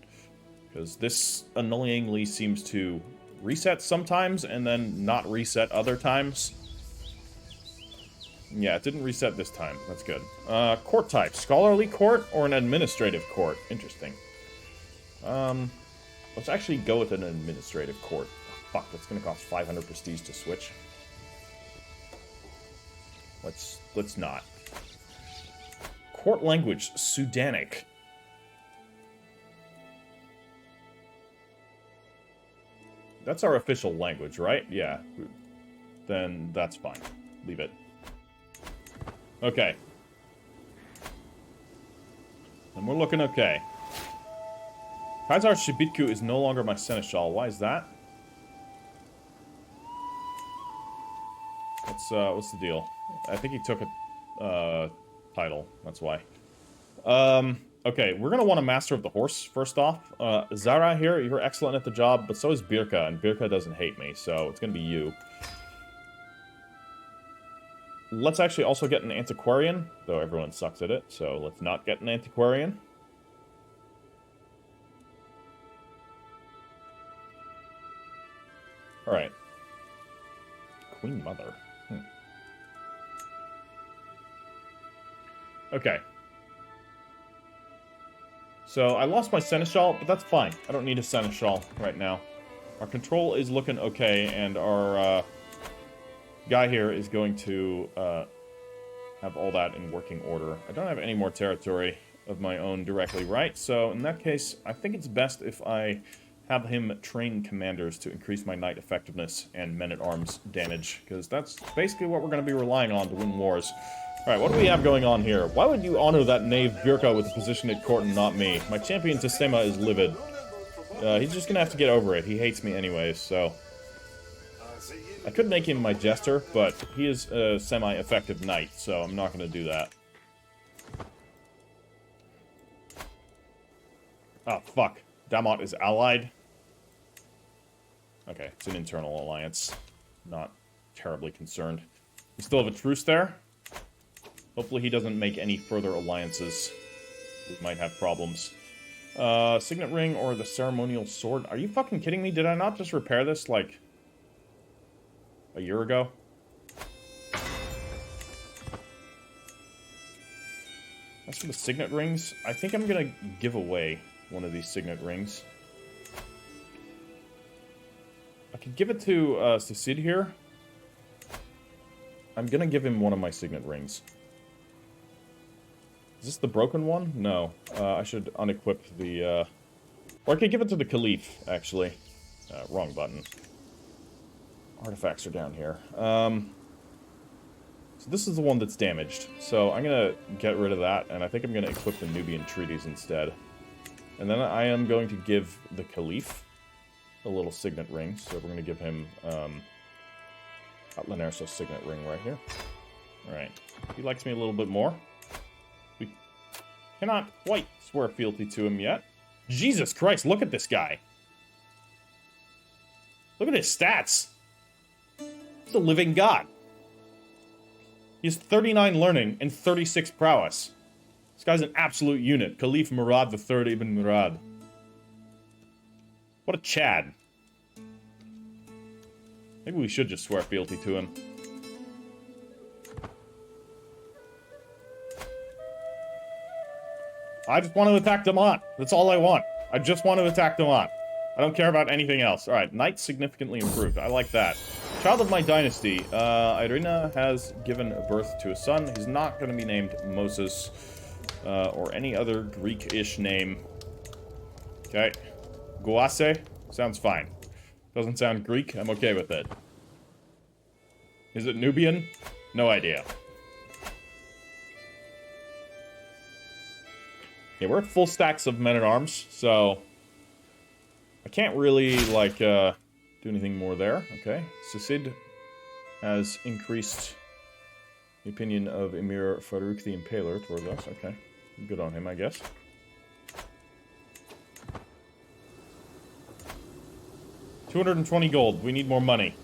Because this annoyingly seems to reset sometimes and then not reset other times. Yeah, it didn't reset this time. That's good. Court type. Scholarly court or an administrative court? Interesting. Let's actually go with an administrative court. Oh, fuck, that's gonna cost 500 prestige to switch. Let's not. Court language, Sudanic. That's our official language, right? Yeah. Then that's fine. Leave it. Okay. And we're looking okay. Basileos Shebitku is no longer my seneschal. Why is that? What's the deal? I think he took a title. That's why. Okay, we're gonna want a master of the horse first off. Zara here, you're excellent at the job, but so is Birka, and Birka doesn't hate me, so it's gonna be you. Let's actually also get an antiquarian, though everyone sucks at it, so let's not get an antiquarian. Alright. Queen Mother. Okay. So, I lost my seneschal, but that's fine. I don't need a seneschal right now. Our control is looking okay, and our guy here is going to have all that in working order. I don't have any more territory of my own directly, right? So, in that case, I think it's best if I have him train commanders to increase my knight effectiveness and men-at-arms damage, because that's basically what we're going to be relying on to win wars. Alright, what do we have going on here? Why would you honor that knave Birka with a position at court and not me? My champion Testema is livid. He's just gonna have to get over it. He hates me anyways, so... I could make him my jester, but he is a semi-effective knight, so I'm not gonna do that. Oh, fuck. Damot is allied. Okay, it's an internal alliance. Not terribly concerned. We still have a truce there. Hopefully he doesn't make any further alliances. We might have problems. Signet ring or the ceremonial sword? Are you fucking kidding me? Did I not just repair this, like, a year ago? As for the signet rings, I think I'm gonna give away one of these signet rings. I could give it to Sucid here. I'm gonna give him one of my signet rings. Is this the broken one? No. I should unequip the, Or I could give it to the Caliph, actually. Wrong button. Artifacts are down here. So this is the one that's damaged. So I'm gonna get rid of that, and I think I'm gonna equip the Nubian treaties instead. And then I am going to give the Caliph a little signet ring. So we're gonna give him, Lenerso's signet ring right here. Alright. He likes me a little bit more. We cannot quite swear fealty to him yet. Jesus Christ, look at this guy. Look at his stats. He's a living god. He has 39 learning and 36 prowess. This guy's an absolute unit. Caliph Murad III Ibn Murad. What a Chad. Maybe we should just swear fealty to him. I just want to attack Damont. That's all I want. I just want to attack Damont. I don't care about anything else. Alright, knight significantly improved. I like that. Child of my dynasty. Irina has given birth to a son. He's not going to be named Moses or any other Greek-ish name. Okay. Guase? Sounds fine. Doesn't sound Greek. I'm okay with it. Is it Nubian? No idea. Yeah, we're at full stacks of men-at-arms, so... I can't really, like, do anything more there. Okay. Sucid has increased the opinion of Emir Farouk the Impaler towards us. Okay. Good on him, I guess. $220 gold. We need more money.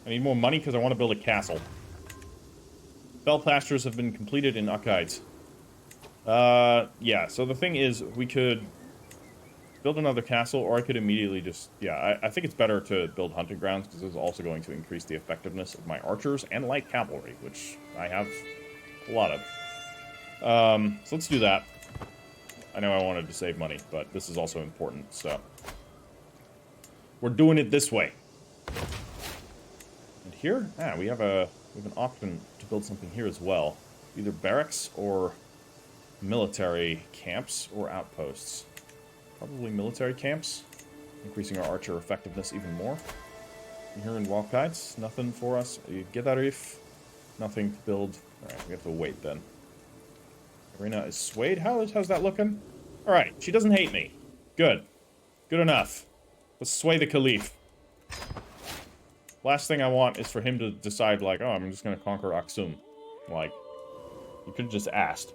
I need more money because I want to build a castle. Fell pastures have been completed in Akite. Yeah, so the thing is, we could build another castle, or I could immediately just... Yeah, I think it's better to build hunting grounds, because this is also going to increase the effectiveness of my archers and light cavalry, which I have a lot of. So let's do that. I know I wanted to save money, but this is also important, so... We're doing it this way. And here? We have an option to build something here as well. Either barracks or military camps or outposts. Probably military camps. Increasing our archer effectiveness even more. And here in Walkites, nothing for us. Gedarif, nothing to build. Alright, we have to wait then. Arena is swayed. How's that looking? Alright, she doesn't hate me. Good. Good enough. Let's sway the Caliph. Last thing I want is for him to decide, like, oh, I'm just gonna conquer Aksum. Like, you could've just asked.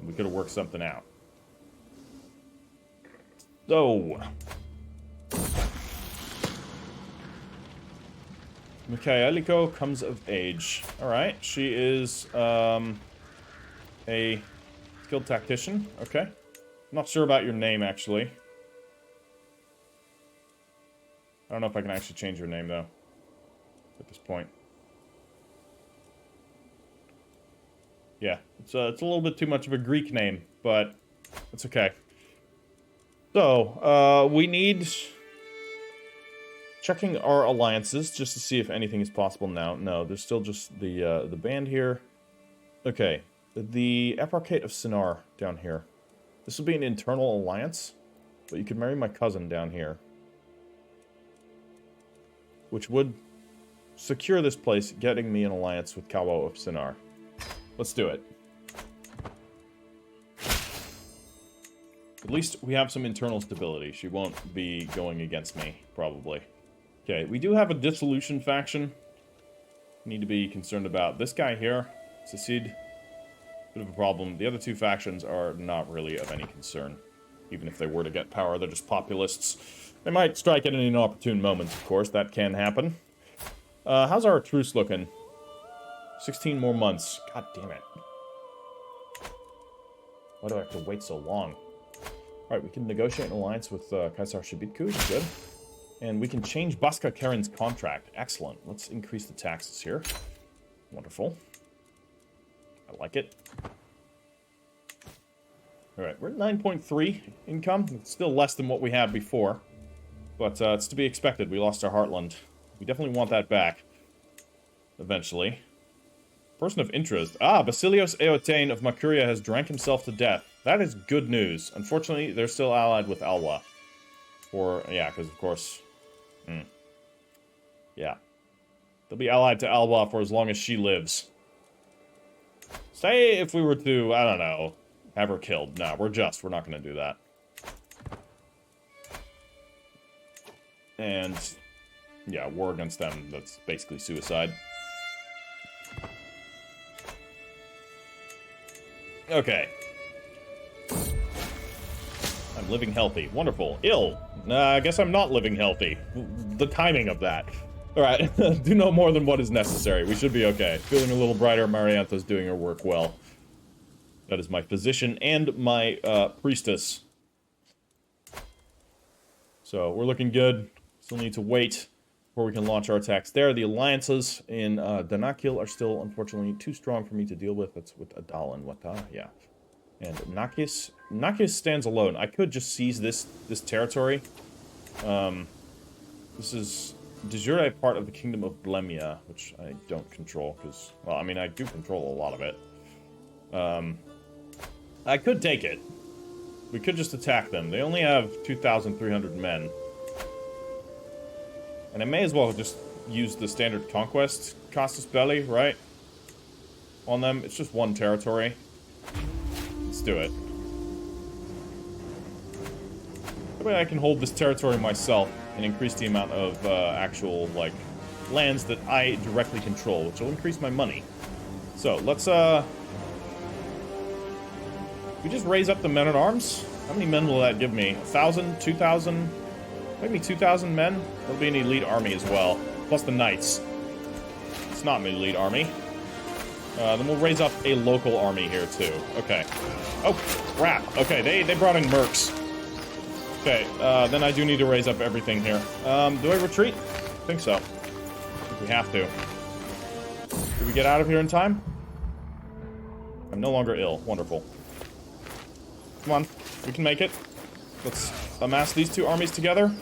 We could've worked something out. So... Mikhaeliko comes of age. Alright, she is, a skilled tactician. Okay. Not sure about your name, actually. I don't know if I can actually change your name, though. At this point. Yeah, it's a little bit too much of a Greek name, but it's okay. So, we need... Checking our alliances, just to see if anything is possible now. No, there's still just the band here. Okay, the Eparchate of Sinar down here. This will be an internal alliance, but you could marry my cousin down here. Which would secure this place, getting me an alliance with Kawo of Sinar. Let's do it. At least we have some internal stability. She won't be going against me, probably. Okay, we do have a dissolution faction. Need to be concerned about this guy here, Secede. Bit of a problem. The other two factions are not really of any concern. Even if they were to get power, they're just populists. They might strike at any inopportune moments, of course. That can happen. How's our truce looking? 16 more months. God damn it. Why do I have to wait so long? Alright, we can negotiate an alliance with Crusader Shebitku. Good. And we can change Baska Karen's contract. Excellent. Let's increase the taxes here. Wonderful. I like it. Alright, we're at 9.3 income. It's still less than what we had before. But it's to be expected. We lost our Heartland. We definitely want that back. Eventually. Person of interest. Basileos Eotain of Makuria has drank himself to death. That is good news. Unfortunately, they're still allied with Alwa. Yeah, because of course... Yeah. They'll be allied to Alwa for as long as she lives. Say if we were to, I don't know, have her killed. No, we're not going to do that. And, yeah, war against them, that's basically suicide. Okay. I'm living healthy. Wonderful. Ill. I guess I'm not living healthy. The timing of that. Alright, do no more than what is necessary. We should be okay. Feeling a little brighter. Mariantha's doing her work well. That is my physician and my priestess. So, we're looking good. Still need to wait before we can launch our attacks there. The alliances in Danakil are still, unfortunately, too strong for me to deal with. That's with Adal and Wata, yeah. And Nakis stands alone. I could just seize this territory. This is de jure part of the Kingdom of Blemia, which I don't control, because, well, I mean, I do control a lot of it. I could take it. We could just attack them. They only have 2,300 men. And I may as well just use the standard conquest Casus Belli, right? On them. It's just one territory. Let's do it. That way I can hold this territory myself and increase the amount of actual, like, lands that I directly control, which will increase my money. So, let's, we just raise up the men-at-arms? How many men will that give me? 1,000? 2,000? Maybe 2,000 men? That'll be an elite army as well. Plus the knights. It's not an elite army. Then we'll raise up a local army here, too. Okay. Oh, crap. Okay, they brought in mercs. Okay, then I do need to raise up everything here. Do I retreat? I think so. I think we have to. Did we get out of here in time? I'm no longer ill. Wonderful. Come on. We can make it. Let's amass these two armies together.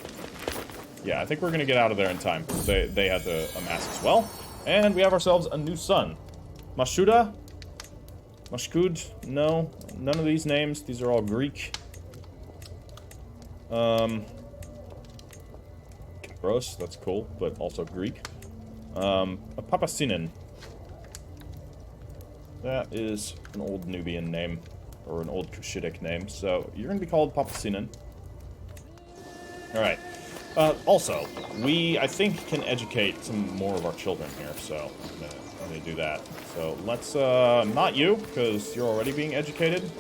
Yeah, I think we're gonna get out of there in time. They had to amass as well. And we have ourselves a new son. Mashuda? Mashkud? No. None of these names. These are all Greek. Gross. That's cool, but also Greek. A Papasinen. That is an old Nubian name. Or an old Kushite name. So, you're gonna be called Papasinen. Alright. Also, we, I think, can educate some more of our children here, so I'm gonna do that. So, let's, not you, because you're already being educated,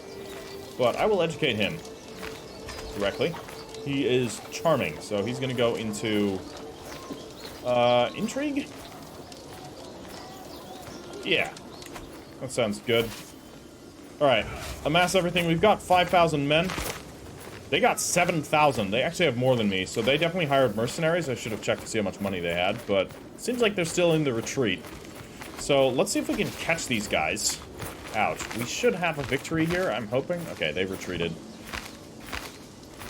but I will educate him directly. He is charming, so he's gonna go into, intrigue? Yeah. That sounds good. Alright, amass everything. We've got 5,000 men. They got 7,000. They actually have more than me, so they definitely hired mercenaries. I should have checked to see how much money they had, but it seems like they're still in the retreat. So let's see if we can catch these guys out. We should have a victory here, I'm hoping. Okay, they retreated.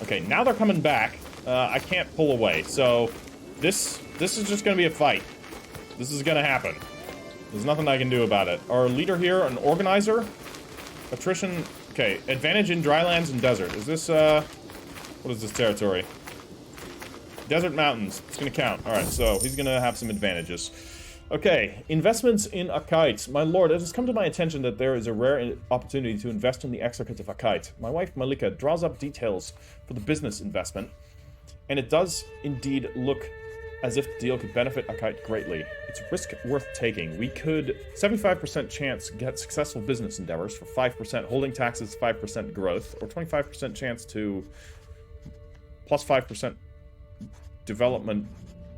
Okay, now they're coming back. I can't pull away, so this is just gonna be a fight. This is gonna happen. There's nothing I can do about it. Our leader here, an organizer. Attrition. Okay, advantage in drylands and desert. Is this, what is this territory? Desert mountains. It's gonna count. Alright, so he's gonna have some advantages. Okay, investments in Akite. My lord, it has come to my attention that there is a rare opportunity to invest in the exarchate of Akite. My wife, Malika, draws up details for the business investment, and it does indeed look as if the deal could benefit Akite greatly. It's a risk worth taking. We could 75% chance get successful business endeavors for 5% holding taxes, 5% growth, or 25% chance to plus 5% development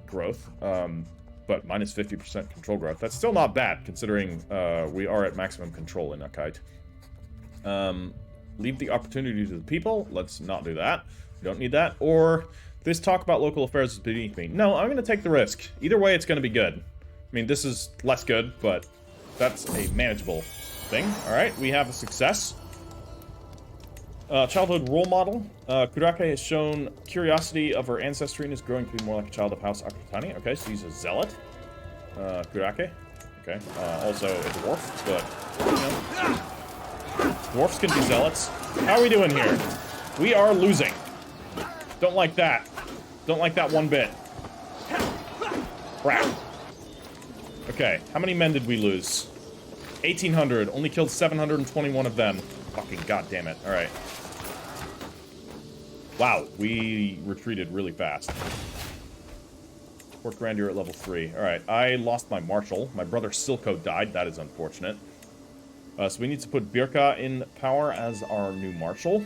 growth, but minus 50% control growth. That's still not bad, considering we are at maximum control in Akite. Leave the opportunity to the people. Let's not do that. We don't need that. Or this talk about local affairs is beneath me. No, I'm going to take the risk. Either way, it's going to be good. I mean, this is less good, but that's a manageable thing. Alright, we have a success. Childhood role model. Kurake has shown curiosity of her ancestry and is growing to be more like a child of House Akutani. Okay, so he's a zealot. Kurake. Okay, also a dwarf, but, you know. Dwarfs can be zealots. How are we doing here? We are losing. Don't like that. Don't like that one bit. Crap. Okay, how many men did we lose? 1,800. Only killed 721 of them. Fucking goddamn it. Alright. Wow, we retreated really fast. Court grandeur at level 3. Alright, I lost my marshal. My brother Silko died. That is unfortunate. So we need to put Birka in power as our new marshal.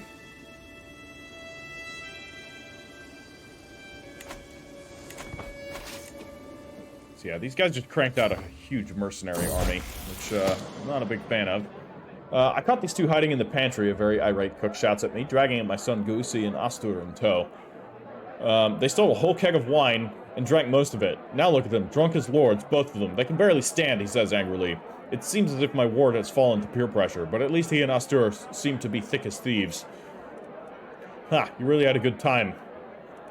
So yeah, these guys just cranked out a huge mercenary army, which I'm not a big fan of. I caught these two hiding in the pantry. A very irate cook shouts at me, dragging at my son Guusi and Astur in tow. They stole a whole keg of wine and drank most of it. Now look at them, drunk as lords, both of them. They can barely stand, he says angrily. It seems as if my ward has fallen to peer pressure, but at least he and Astur seem to be thick as thieves. Ha, you really had a good time.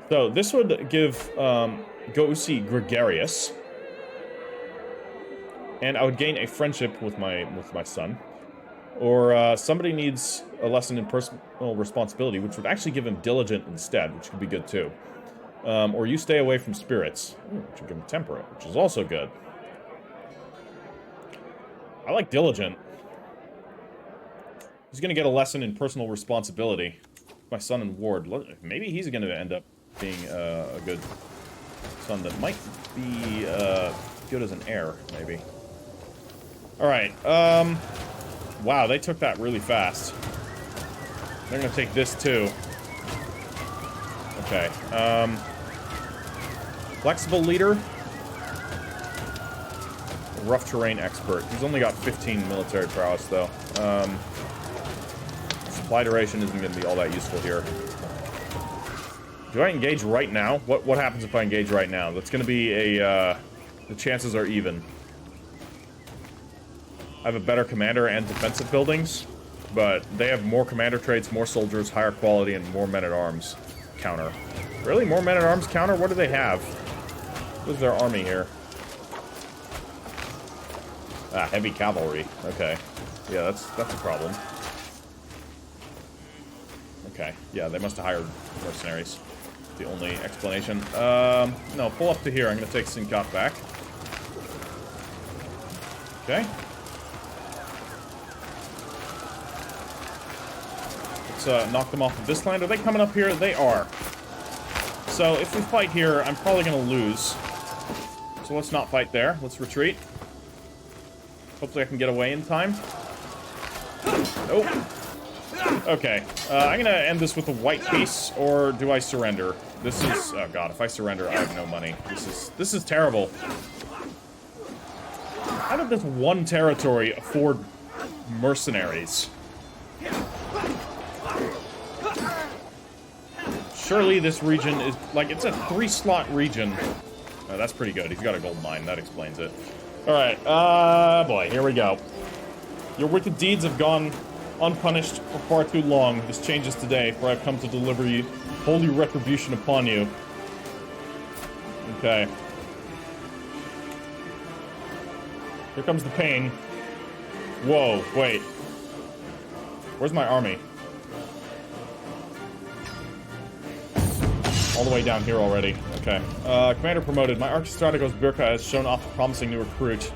So, this would give Guusi gregarious. And I would gain a friendship with my son. Or somebody needs a lesson in personal responsibility, which would actually give him diligent instead, which could be good too. Or you stay away from spirits, which would give him temperate, which is also good. I like diligent. He's gonna get a lesson in personal responsibility. My son and ward. Maybe he's gonna end up being a good son that might be good as an heir, maybe. Alright, wow, they took that really fast. They're gonna take this too. Okay, Flexible leader. Rough terrain expert. He's only got 15 military prowess, though. Supply duration isn't going to be all that useful here. Do I engage right now? What happens if I engage right now? That's going to be a, the chances are even. I have a better commander and defensive buildings, but they have more commander traits, more soldiers, higher quality, and more men-at-arms counter. Really? More men-at-arms counter? What do they have? What's their army here? Ah, heavy cavalry. Okay. Yeah, that's a problem. Okay. Yeah, they must have hired mercenaries. The only explanation. No, pull up to here. I'm going to take Sinkat back. Okay. Let's knock them off of this land. Are they coming up here? They are. So if we fight here, I'm probably going to lose. So let's not fight there. Let's retreat. Hopefully I can get away in time. Nope. Okay. I'm going to end this with a white piece, or do I surrender? This is... Oh, God. If I surrender, I have no money. This is terrible. How did this one territory afford mercenaries? Surely this region is... Like, it's a 3-slot region. Oh, that's pretty good. He's got a gold mine. That explains it. Alright, boy, here we go. Your wicked deeds have gone unpunished for far too long. This changes today, for I've come to deliver you holy retribution upon you. Okay. Here comes the pain. Whoa, wait. Where's my army? All the way down here already. Okay. Commander promoted. My Archistrategos Birka has shown off a promising new recruit.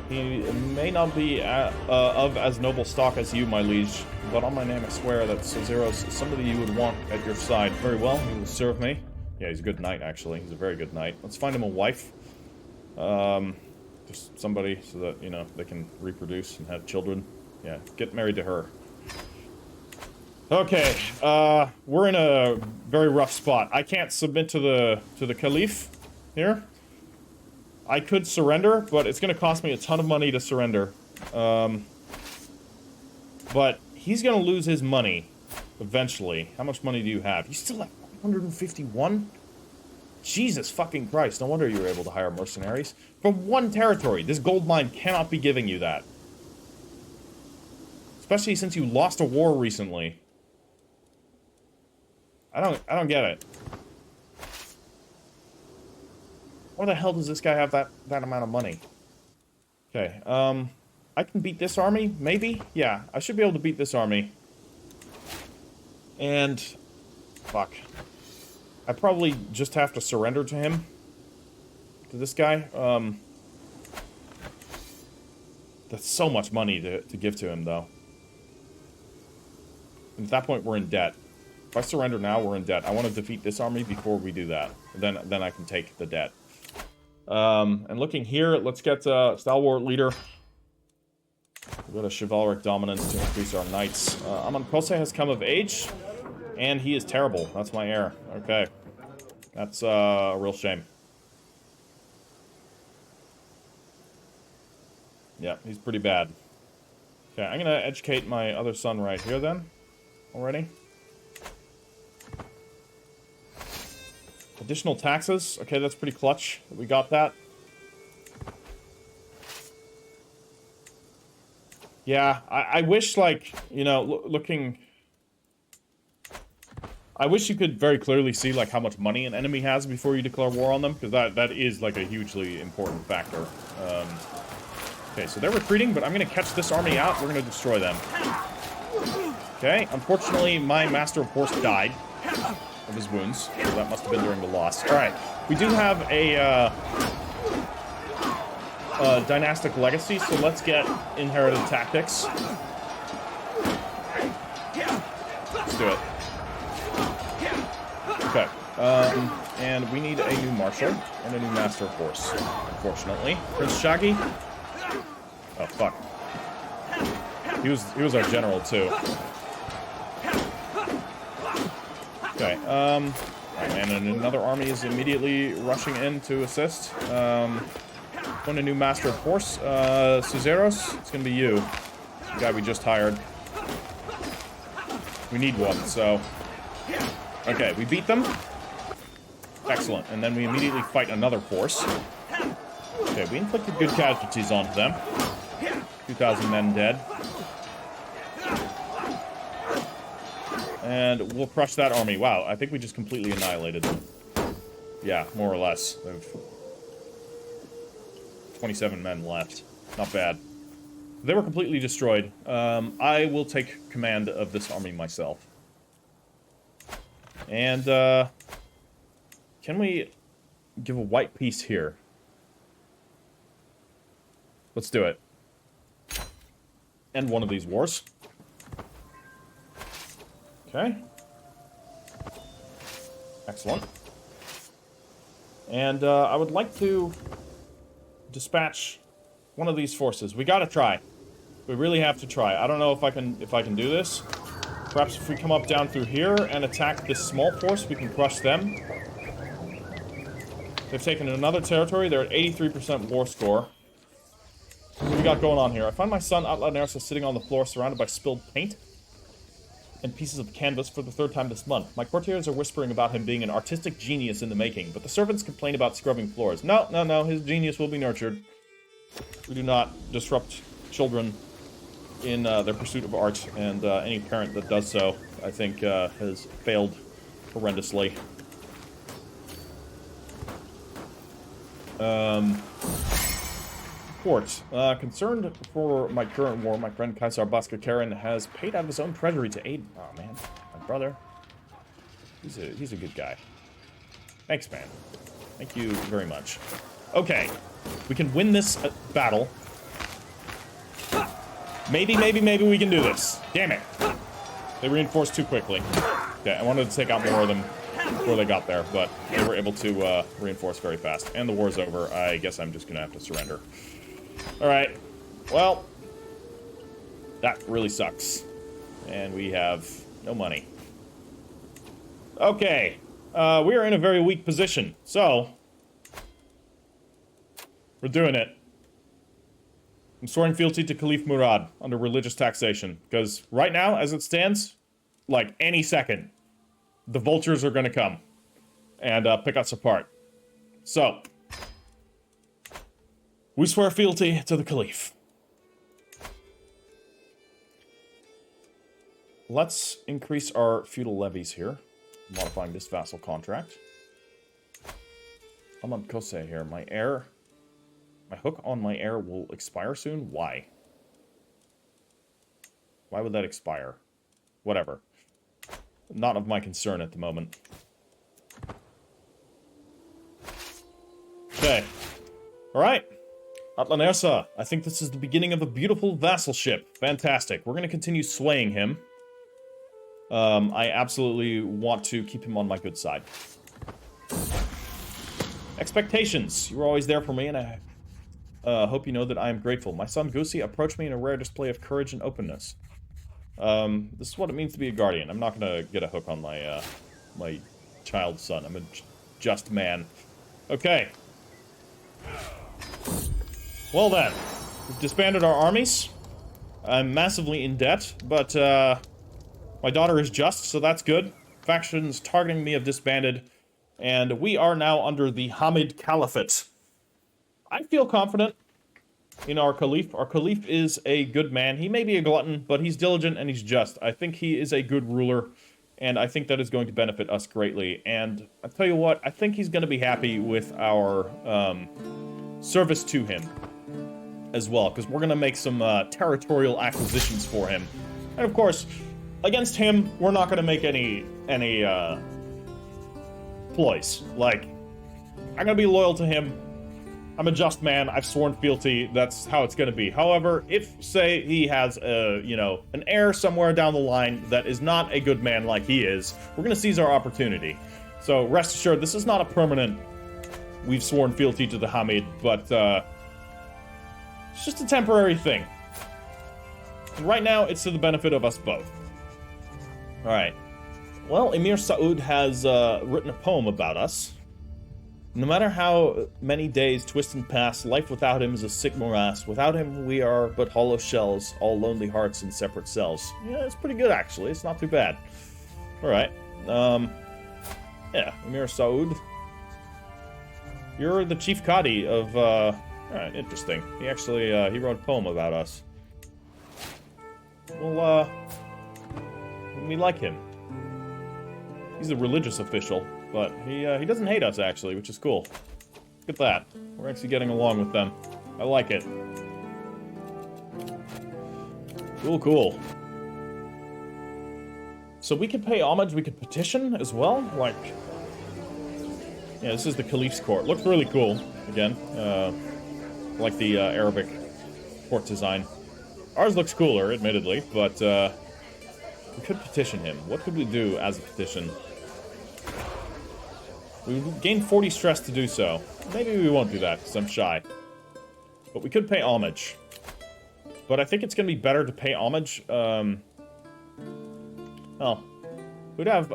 He may not be of as noble stock as you, my liege, but on my name I swear that Sozeros is somebody you would want at your side. Very well, he will serve me. Yeah, he's a good knight, actually. He's a very good knight. Let's find him a wife. Just somebody so that, you know, they can reproduce and have children. Yeah, get married to her. Okay, we're in a very rough spot. I can't submit to the Caliph here. I could surrender, but it's going to cost me a ton of money to surrender. But he's going to lose his money eventually. How much money do you have? You still have 151? Jesus fucking Christ, no wonder you were able to hire mercenaries. For one territory, this gold mine cannot be giving you that. Especially since you lost a war recently. I don't get it. Why the hell does this guy have that amount of money? Okay, I can beat this army, maybe? Yeah, I should be able to beat this army. And... fuck. I probably just have to surrender to him. To this guy. That's so much money to give to him, though. And at that point, we're in debt. If I surrender now, we're in debt. I want to defeat this army before we do that. Then I can take the debt. And looking here, let's get Stalwart Leader. We've got a Chivalric Dominance to increase our knights. Amon Kose has come of age, and he is terrible. That's my heir. Okay. That's a real shame. Yeah, he's pretty bad. Okay, I'm gonna educate my other son right here then. Already. Additional taxes. Okay, that's pretty clutch. We got that. Yeah, I wish, like, you know, looking... I wish you could very clearly see, like, how much money an enemy has before you declare war on them, because that is, like, a hugely important factor. Okay, so they're retreating, but I'm going to catch this army out. We're going to destroy them. Okay, unfortunately, my Master of Horse died of his wounds, so that must have been during the loss. Alright, we do have a dynastic legacy, so let's get inherited tactics. Let's do it. Okay, and we need a new marshal and a new master of horse, unfortunately. Prince Shaggy? Oh, fuck. He was our general, too. Okay, And another army is immediately rushing in to assist. One a new master of force. Suzeros, it's gonna be you. The guy we just hired. We need one, so... Okay, we beat them. Excellent. And then we immediately fight another force. Okay, we inflicted good casualties onto them. 2,000 men dead. And we'll crush that army. Wow, I think we just completely annihilated them. Yeah, more or less. They've 27 men left. Not bad. They were completely destroyed. I will take command of this army myself. And, can we give a white peace here? Let's do it. End one of these wars. Okay. Excellent. And, I would like to dispatch one of these forces. We gotta try. We really have to try. I don't know if I can do this. Perhaps if we come up down through here and attack this small force, we can crush them. They've taken another territory. They're at 83% war score. What do we got going on here? I find my son Atla Nersa sitting on the floor surrounded by spilled paint and pieces of canvas for the third time this month. My courtiers are whispering about him being an artistic genius in the making, but the servants complain about scrubbing floors. No, his genius will be nurtured. We do not disrupt children in their pursuit of art, and any parent that does so, I think, has failed horrendously. Court. Concerned for my current war, my friend Kaisar Baska Karen has paid out of his own treasury to aid... Oh, man. My brother. He's a good guy. Thanks, man. Thank you very much. Okay. We can win this battle. Maybe we can do this. Damn it. They reinforced too quickly. Okay, I wanted to take out more of them before they got there, but they were able to reinforce very fast. And the war's over. I guess I'm just gonna have to surrender. Alright. Well, that really sucks. And we have no money. Okay. We are in a very weak position. So, we're doing it. I'm swearing fealty to Caliph Murad under religious taxation. Because right now, as it stands, like any second, the vultures are going to come and pick us apart. So, we swear fealty to the Caliph. Let's increase our feudal levies here. Modifying this vassal contract. I'm on Kose here. My heir... My hook on my heir will expire soon? Why? Why would that expire? Whatever. Not of my concern at the moment. Okay. Alright. Atlanersa, I think this is the beginning of a beautiful vassalship. Fantastic. We're going to continue swaying him. I absolutely want to keep him on my good side. Expectations. You were always there for me, and I hope you know that I am grateful. My son Goosey approached me in a rare display of courage and openness. This is what it means to be a guardian. I'm not gonna get a hook on my, my child's son. I'm a just man. Okay. Well then. We've disbanded our armies. I'm massively in debt, but, my daughter is just, so that's good. Factions targeting me have disbanded, and we are now under the Hamid Caliphate. I feel confident in our Caliph. Our Caliph is a good man. He may be a glutton, but he's diligent and he's just. I think he is a good ruler, and I think that is going to benefit us greatly. And I tell you what, I think he's going to be happy with our service to him as well, because we're going to make some territorial acquisitions for him. And of course, against him, we're not going to make any ploys. Like, I'm going to be loyal to him. I'm a just man. I've sworn fealty. That's how it's going to be. However, if, say, he has, you know, an heir somewhere down the line that is not a good man like he is, we're going to seize our opportunity. So, rest assured, this is not a permanent, we've sworn fealty to the Hamid, but, it's just a temporary thing. And right now, it's to the benefit of us both. Alright. Well, Emir Saud has written a poem about us. No matter how many days twist and pass, life without him is a sick morass. Without him, we are but hollow shells, all lonely hearts in separate cells. Yeah, it's pretty good, actually. It's not too bad. Alright. Yeah, Emir Saud. You're the chief Qadi of, alright, interesting. He actually, he wrote a poem about us. Well, we like him. He's a religious official, but he doesn't hate us, actually, which is cool. Look at that. We're actually getting along with them. I like it. Cool, cool. So we could pay homage, we could petition as well, like... Yeah, this is the Caliph's court. Looks really cool, again. Like the Arabic court design. Ours looks cooler, admittedly, but we could petition him. What could we do as a petition? We would gain 40 stress to do so. Maybe we won't do that, because I'm shy. But we could pay homage. But I think it's going to be better to pay homage, well, we'd have,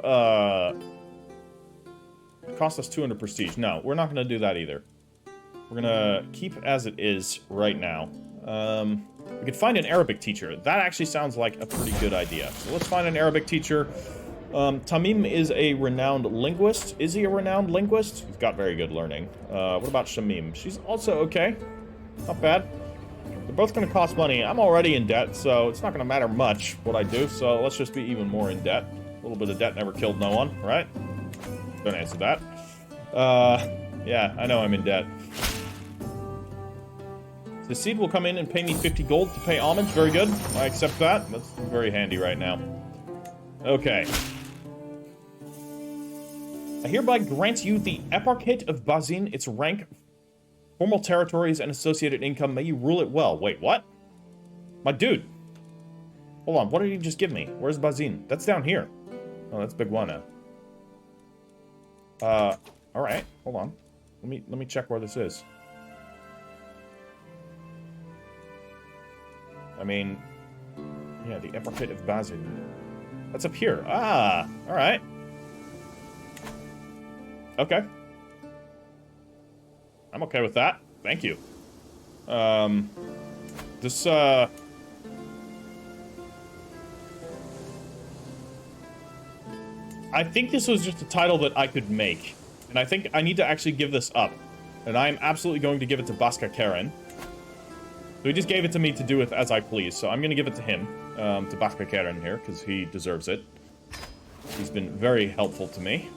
cost us 200 prestige. No, we're not going to do that either. We're going to keep as it is right now. We could find an Arabic teacher. That actually sounds like a pretty good idea. So let's find an Arabic teacher. Tamim is a renowned linguist. Is he a renowned linguist? He's got very good learning. What about Shamim? She's also okay. Not bad. They're both going to cost money. I'm already in debt, so it's not going to matter much what I do. So let's just be even more in debt. A little bit of debt never killed no one, right? Don't answer that. Yeah, I know I'm in debt. The seed will come in and pay me 50 gold to pay homage. Very good. I accept that. That's very handy right now. Okay. I hereby grant you the Eparchate of Bazin, its rank, formal territories, and associated income. May you rule it well. Wait, what? My dude. Hold on, what did he just give me? Where's Bazin? That's down here. Oh, that's Bigwana. Alright. Hold on. Let me check where this is. I mean, yeah, the Eparchate of Bazin. That's up here. Ah, alright. Okay. I'm okay with that. Thank you. This, I think this was just a title that I could make. And I think I need to actually give this up. And I am absolutely going to give it to Baska Karen. So he just gave it to me to do with as I please. So I'm going to give it to him, to Baska Karen here, because he deserves it. He's been very helpful to me.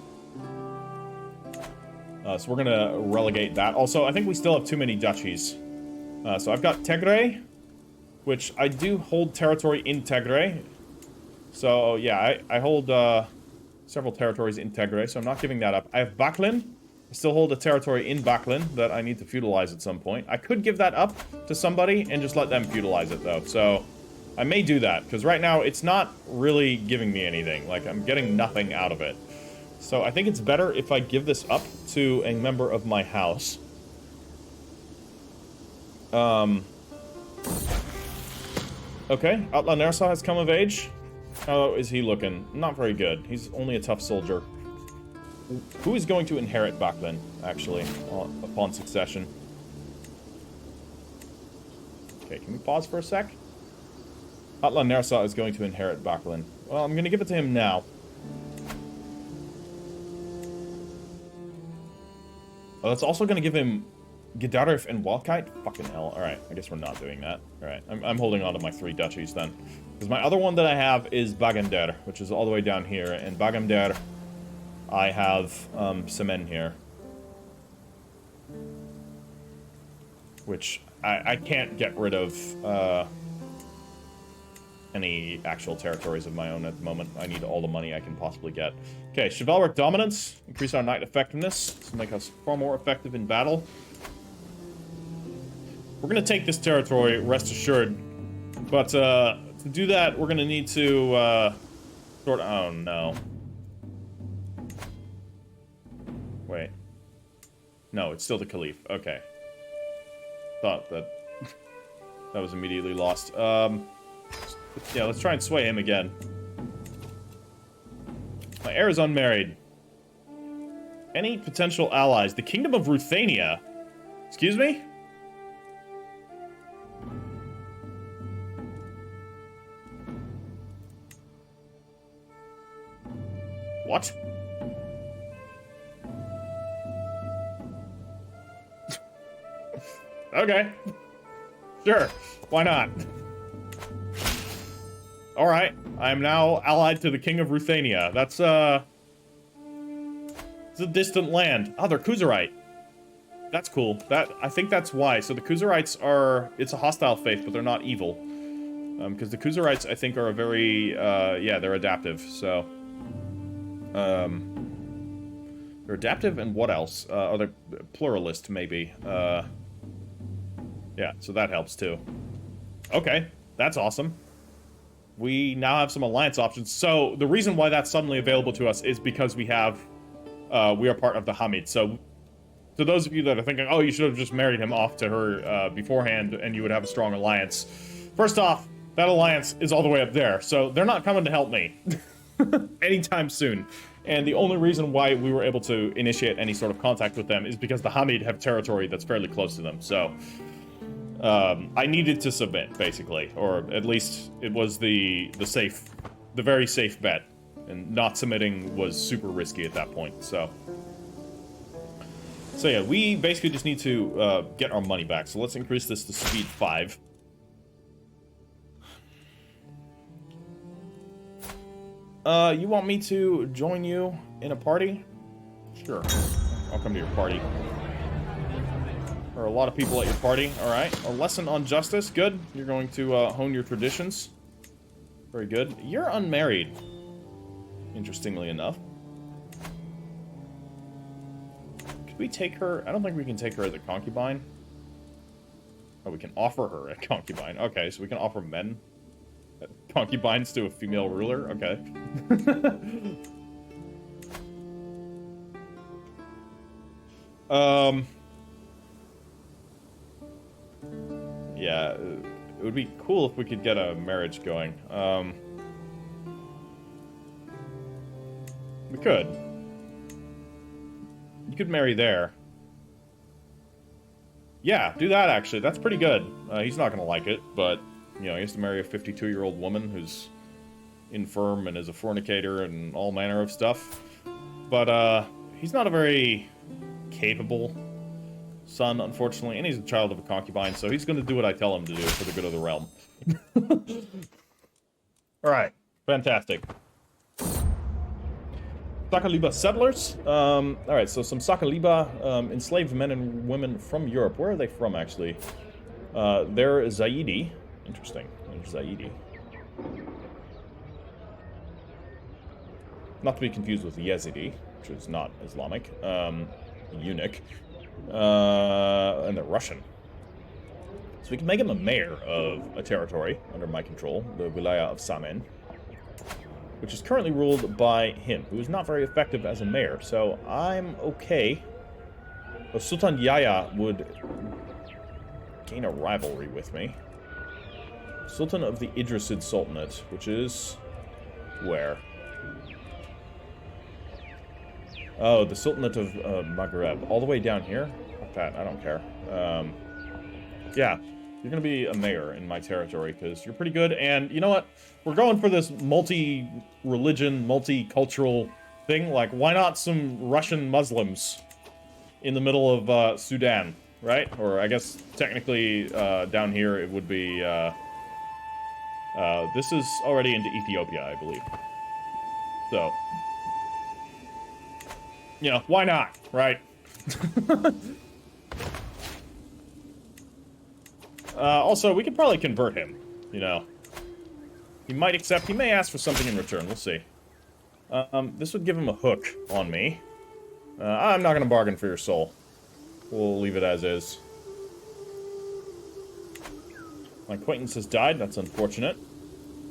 So we're going to relegate that. Also, I think we still have too many duchies. So I've got Tegre, which I do hold territory in Tegre. So, yeah, I hold several territories in Tegre, so I'm not giving that up. I have Baklin. I still hold a territory in Baklin that I need to feudalize at some point. I could give that up to somebody and just let them feudalize it, though. So I may do that, because right now it's not really giving me anything. Like, I'm getting nothing out of it. So I think it's better if I give this up to a member of my house. Okay, Outlaw Nersa has come of age. How is he looking? Not very good. He's only a tough soldier. Who is going to inherit Baklin, actually, upon succession? Okay, can we pause for a sec? Outlaw Nersa is going to inherit Baklin. Well, I'm going to give it to him now. Oh, that's also going to give him Gedarif and Walkite? Fucking hell. Alright, I guess we're not doing that. Alright, I'm holding on to my 3 duchies then. Because my other one that I have is Bagamder, which is all the way down here. And Bagamder, I have Semen here. Which I can't get rid of any actual territories of my own at the moment. I need all the money I can possibly get. Okay, Chivalric Dominance. Increase our knight effectiveness to make us far more effective in battle. We're going to take this territory, rest assured. But to do that, we're going to need to sort... Oh, no. Wait. No, it's still the Caliph. Okay. Thought that that was immediately lost. Yeah, let's try and sway him again. My heir is unmarried. Any potential allies? The Kingdom of Ruthania. Excuse me? What? Okay. Sure. Why not? Alright. I am now allied to the King of Ruthania. That's, it's a distant land. Oh, they're Kuzarite. That's cool. I think that's why. So the Kuzarites are... It's a hostile faith, but they're not evil. Because the Kuzarites, I think, are a very... yeah, they're adaptive, so... they're adaptive, and what else? Oh, they're pluralist, maybe. Yeah, so that helps, too. Okay, that's awesome. We now have some alliance options. So, the reason why that's suddenly available to us is because we have... we are part of the Hamid. So, to those of you that are thinking, oh, you should have just married him off to her beforehand, and you would have a strong alliance. First off, that alliance is all the way up there, so they're not coming to help me. Anytime soon. And the only reason why we were able to initiate any sort of contact with them is because the Hamid have territory that's fairly close to them, so... I needed to submit, basically. Or at least it was the very safe bet. And not submitting was super risky at that point, so... So yeah, we basically just need to get our money back. So let's increase this to speed 5. You want me to join you in a party? Sure. I'll come to your party. There are a lot of people at your party. Alright. A lesson on justice. Good. You're going to hone your traditions. Very good. You're unmarried. Interestingly enough. Could we take her? I don't think we can take her as a concubine. Oh, we can offer her a concubine. Okay, so we can offer men concubines to a female ruler? Okay. Yeah, it would be cool if we could get a marriage going. We could. You could marry there. Yeah, do that, actually. That's pretty good. He's not gonna like it, but, you know, he has to marry a 52-year-old woman who's infirm and is a fornicator and all manner of stuff. But, he's not a very capable son, unfortunately, and he's a child of a concubine, so he's gonna do what I tell him to do for the good of the realm. Alright, fantastic. Sakaliba settlers. Alright, so some Sakaliba enslaved men and women from Europe. Where are they from, actually? They're Zaidi. Interesting. They're Zaidi. Not to be confused with Yazidi, which is not Islamic. Eunuch. And they're Russian. So we can make him a mayor of a territory under my control, the Wilaya of Samen, which is currently ruled by him, who is not very effective as a mayor, so I'm okay. But Sultan Yahya would gain a rivalry with me. Sultan of the Idrisid Sultanate, which is... where? Oh, the Sultanate of Maghreb. All the way down here? Fuck that, I don't care. Yeah, you're gonna be a mayor in my territory, because you're pretty good, and you know what? We're going for this multi-religion, multicultural thing. Like, why not some Russian Muslims in the middle of Sudan, right? Or I guess technically down here it would be... this is already into Ethiopia, I believe. So... you know, why not, right? Also, we could probably convert him, you know. He might accept, he may ask for something in return, we'll see. This would give him a hook on me. I'm not gonna bargain for your soul. We'll leave it as is. My acquaintance has died, that's unfortunate.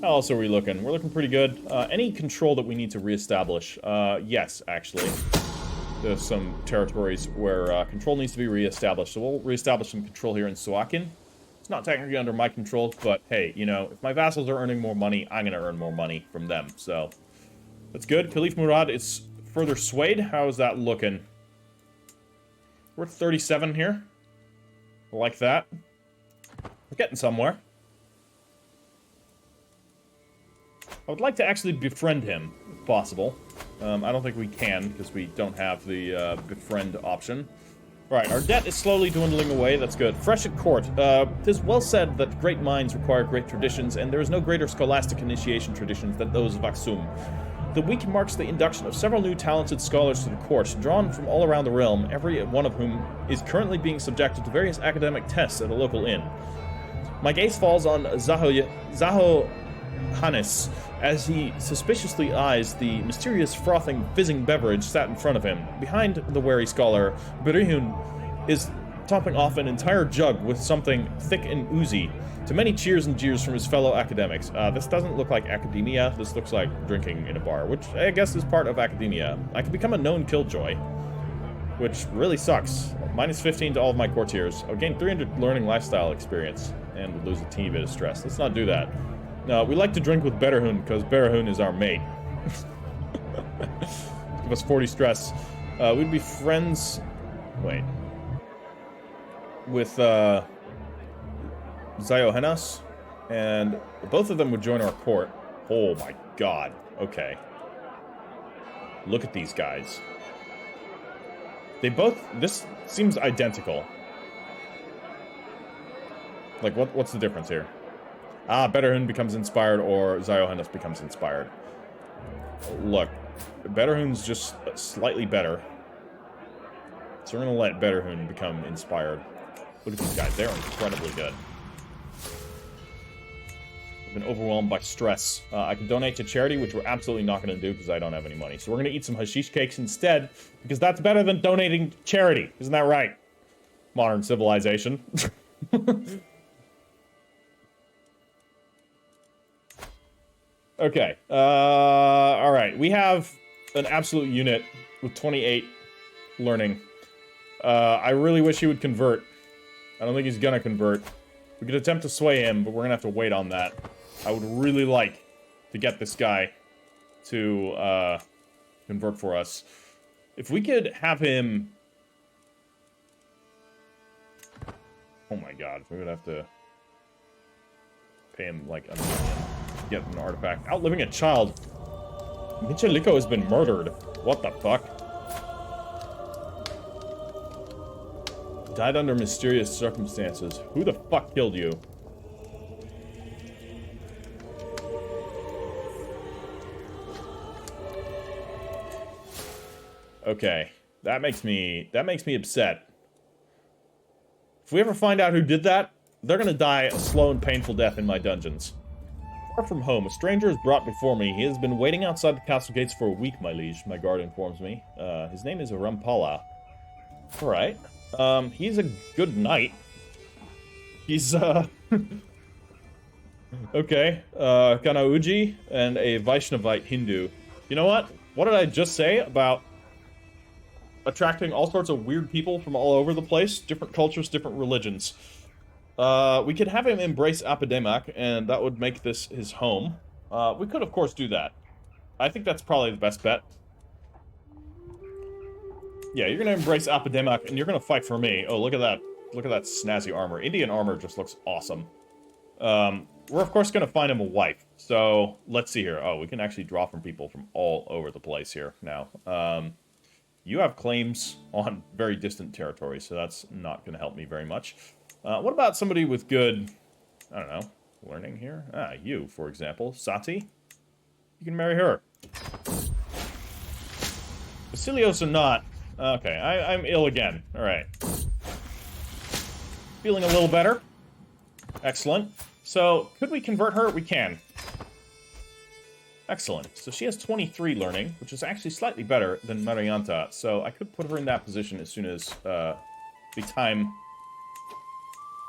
How else are we looking? We're looking pretty good. Any control that we need to reestablish? Yes, actually. There's some territories where control needs to be reestablished, so we'll reestablish some control here in Suakin. It's not technically under my control, but hey, you know, if my vassals are earning more money, I'm gonna earn more money from them, so... That's good. Caliph Murad is further swayed. How is that looking? We're at 37 here. Like that. We're getting somewhere. I would like to actually befriend him, if possible. I don't think we can, because we don't have the befriend option. Alright, our debt is slowly dwindling away, that's good. Fresh at court. It is well said that great minds require great traditions, and there is no greater scholastic initiation traditions than those of Aksum. The week marks the induction of several new talented scholars to the court, drawn from all around the realm, every one of whom is currently being subjected to various academic tests at a local inn. My gaze falls on Zaho Hannes as he suspiciously eyes the mysterious frothing, fizzing beverage sat in front of him. Behind the wary scholar, Berihun is topping off an entire jug with something thick and oozy, to many cheers and jeers from his fellow academics. This doesn't look like academia, this looks like drinking in a bar, which I guess is part of academia. I could become a known killjoy, which really sucks. Minus 15 to all of my courtiers. I'll gain 300 learning lifestyle experience, and would lose a teeny bit of stress. Let's not do that. No, we like to drink with Berihun, because Berihun is our mate. Give us 40 stress. We'd be friends... Wait. With, Ziohenas, and both of them would join our court. Oh my god. Okay. Look at these guys. They both... This seems identical. Like, what's the difference here? Ah, Betterhun becomes inspired, or Ziohenas becomes inspired. Look, Betterhun's just slightly better. So we're gonna let Betterhun become inspired. Look at these guys, they're incredibly good. I've been overwhelmed by stress. I can donate to charity, which we're absolutely not gonna do because I don't have any money. So we're gonna eat some hashish cakes instead, because that's better than donating to charity. Isn't that right? Modern civilization. Okay, alright, we have an absolute unit with 28 learning. I really wish he would convert. I don't think he's gonna convert. We could attempt to sway him, but we're gonna have to wait on that. I would really like to get this guy to, convert for us. If we could have him... Oh my god, we would have to pay him, like, a million. Get an artifact. Outliving a child. Micheliko has been murdered. What the fuck? Died under mysterious circumstances. Who the fuck killed you? Okay. That makes me upset. If we ever find out who did that, they're gonna die a slow and painful death in my dungeons. Far from home, a stranger is brought before me. He has been waiting outside the castle gates for a week, my liege, my guard informs me. His name is Rampala. Alright. He's a good knight. He's, okay. Kanauji and a Vaishnavite Hindu. You know what? What did I just say about attracting all sorts of weird people from all over the place? Different cultures, different religions. We could have him embrace Apademak, and that would make this his home. We could, of course, do that. I think that's probably the best bet. Yeah, you're gonna embrace Apademak, and you're gonna fight for me. Oh, look at that. Look at that snazzy armor. Indian armor just looks awesome. We're, of course, gonna find him a wife. So, let's see here. Oh, we can actually draw from people from all over the place here now. You have claims on very distant territories, so that's not gonna help me very much. What about somebody with good, I don't know, learning here? Ah, you, for example. Sati? You can marry her. Basileos or not. Okay, I'm ill again. Alright. Feeling a little better. Excellent. So, could we convert her? We can. Excellent. So she has 23 learning, which is actually slightly better than Marianta. So I could put her in that position as soon as the time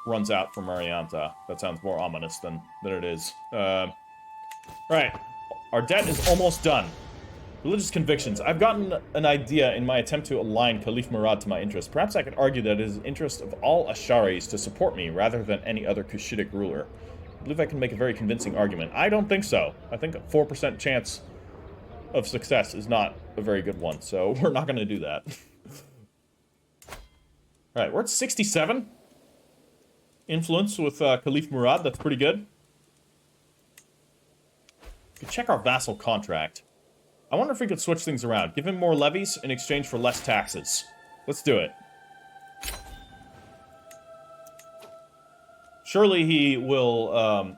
runs out for Marianta. That sounds more ominous than it is. Right. Our debt is almost done. Religious convictions. I've gotten an idea in my attempt to align Caliph Murad to my interests. Perhaps I could argue that it is the interest of all Asharis to support me rather than any other Kushitic ruler. I believe I can make a very convincing argument. I don't think so. I think a 4% chance of success is not a very good one, so we're not going to do that. Alright, we're at 67. Influence with Caliph Murad, that's pretty good. We could check our vassal contract. I wonder if we could switch things around. Give him more levies in exchange for less taxes. Let's do it. Surely he will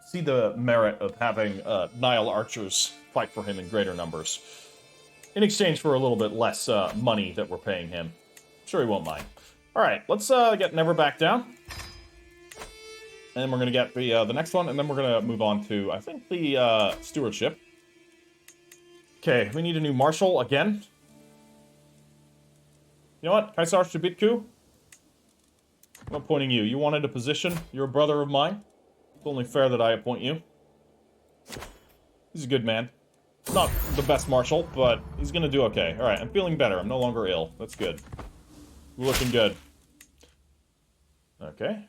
see the merit of having Nile archers fight for him in greater numbers. In exchange for a little bit less money that we're paying him. Sure he won't mind. Alright, let's get Never Back Down. And then we're going to get the next one, and then we're going to move on to, I think, the stewardship. Okay, we need a new marshal again. You know what, Basileos Shebitku? I'm appointing you. You wanted a position. You're a brother of mine. It's only fair that I appoint you. He's a good man. Not the best marshal, but he's gonna do okay. Alright, I'm feeling better. I'm no longer ill. That's good. We're looking good. Okay.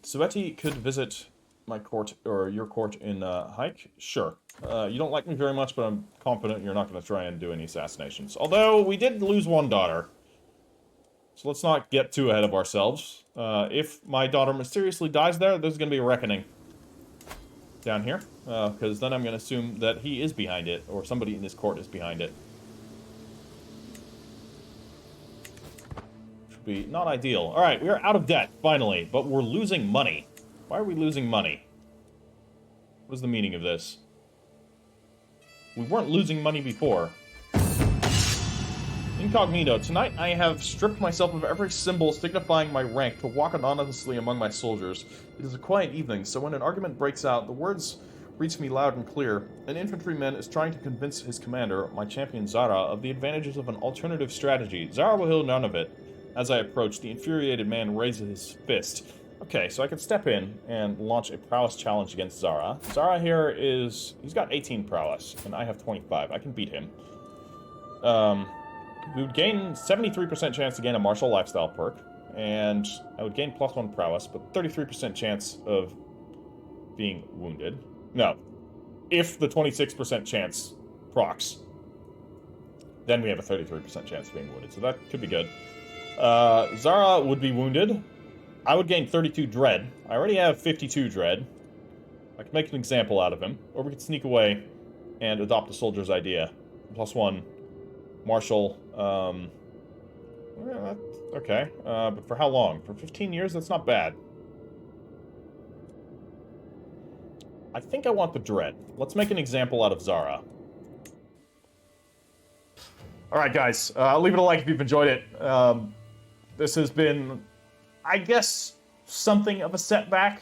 Sueti could visit my court, or your court in Hike? Sure. You don't like me very much, but I'm confident you're not going to try and do any assassinations. Although, we did lose one daughter. So let's not get too ahead of ourselves. If my daughter mysteriously dies there, there's going to be a reckoning. Down here. Because then I'm going to assume that he is behind it, or somebody in this court is behind it. Be not ideal. Alright, we are out of debt, finally, but we're losing money. Why are we losing money? What is the meaning of this? We weren't losing money before. Incognito. Tonight I have stripped myself of every symbol signifying my rank to walk anonymously among my soldiers. It is a quiet evening, so when an argument breaks out, the words reach me loud and clear. An infantryman is trying to convince his commander, my champion Zara, of the advantages of an alternative strategy. Zara will hear none of it. As I approach, the infuriated man raises his fist. Okay, so I can step in and launch a prowess challenge against Zara. Zara here is... he's got 18 prowess, and I have 25. I can beat him. We would gain 73% chance to gain a martial lifestyle perk, and I would gain +1 prowess, but 33% chance of being wounded. No. If the 26% chance procs, then we have a 33% chance of being wounded, so that could be good. Zara would be wounded. I would gain 32 dread. I already have 52 dread. I could make an example out of him. Or we could sneak away and adopt a soldier's idea. +1 martial. Okay. But for how long? For 15 years? That's not bad. I think I want the dread. Let's make an example out of Zara. Alright, guys. Leave it a like if you've enjoyed it. This has been, I guess, something of a setback.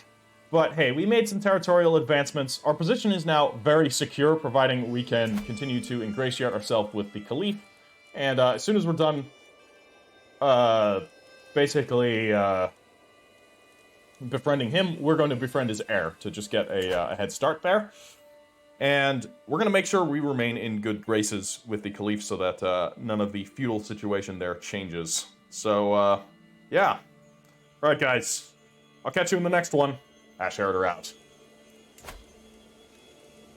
But hey, we made some territorial advancements. Our position is now very secure, providing we can continue to ingratiate ourselves with the Caliph. And as soon as we're done, basically, befriending him, we're going to befriend his heir to just get a head start there. And we're going to make sure we remain in good graces with the Caliph so that none of the feudal situation there changes. So, yeah. Alright, guys. I'll catch you in the next one. Ash Heriter out.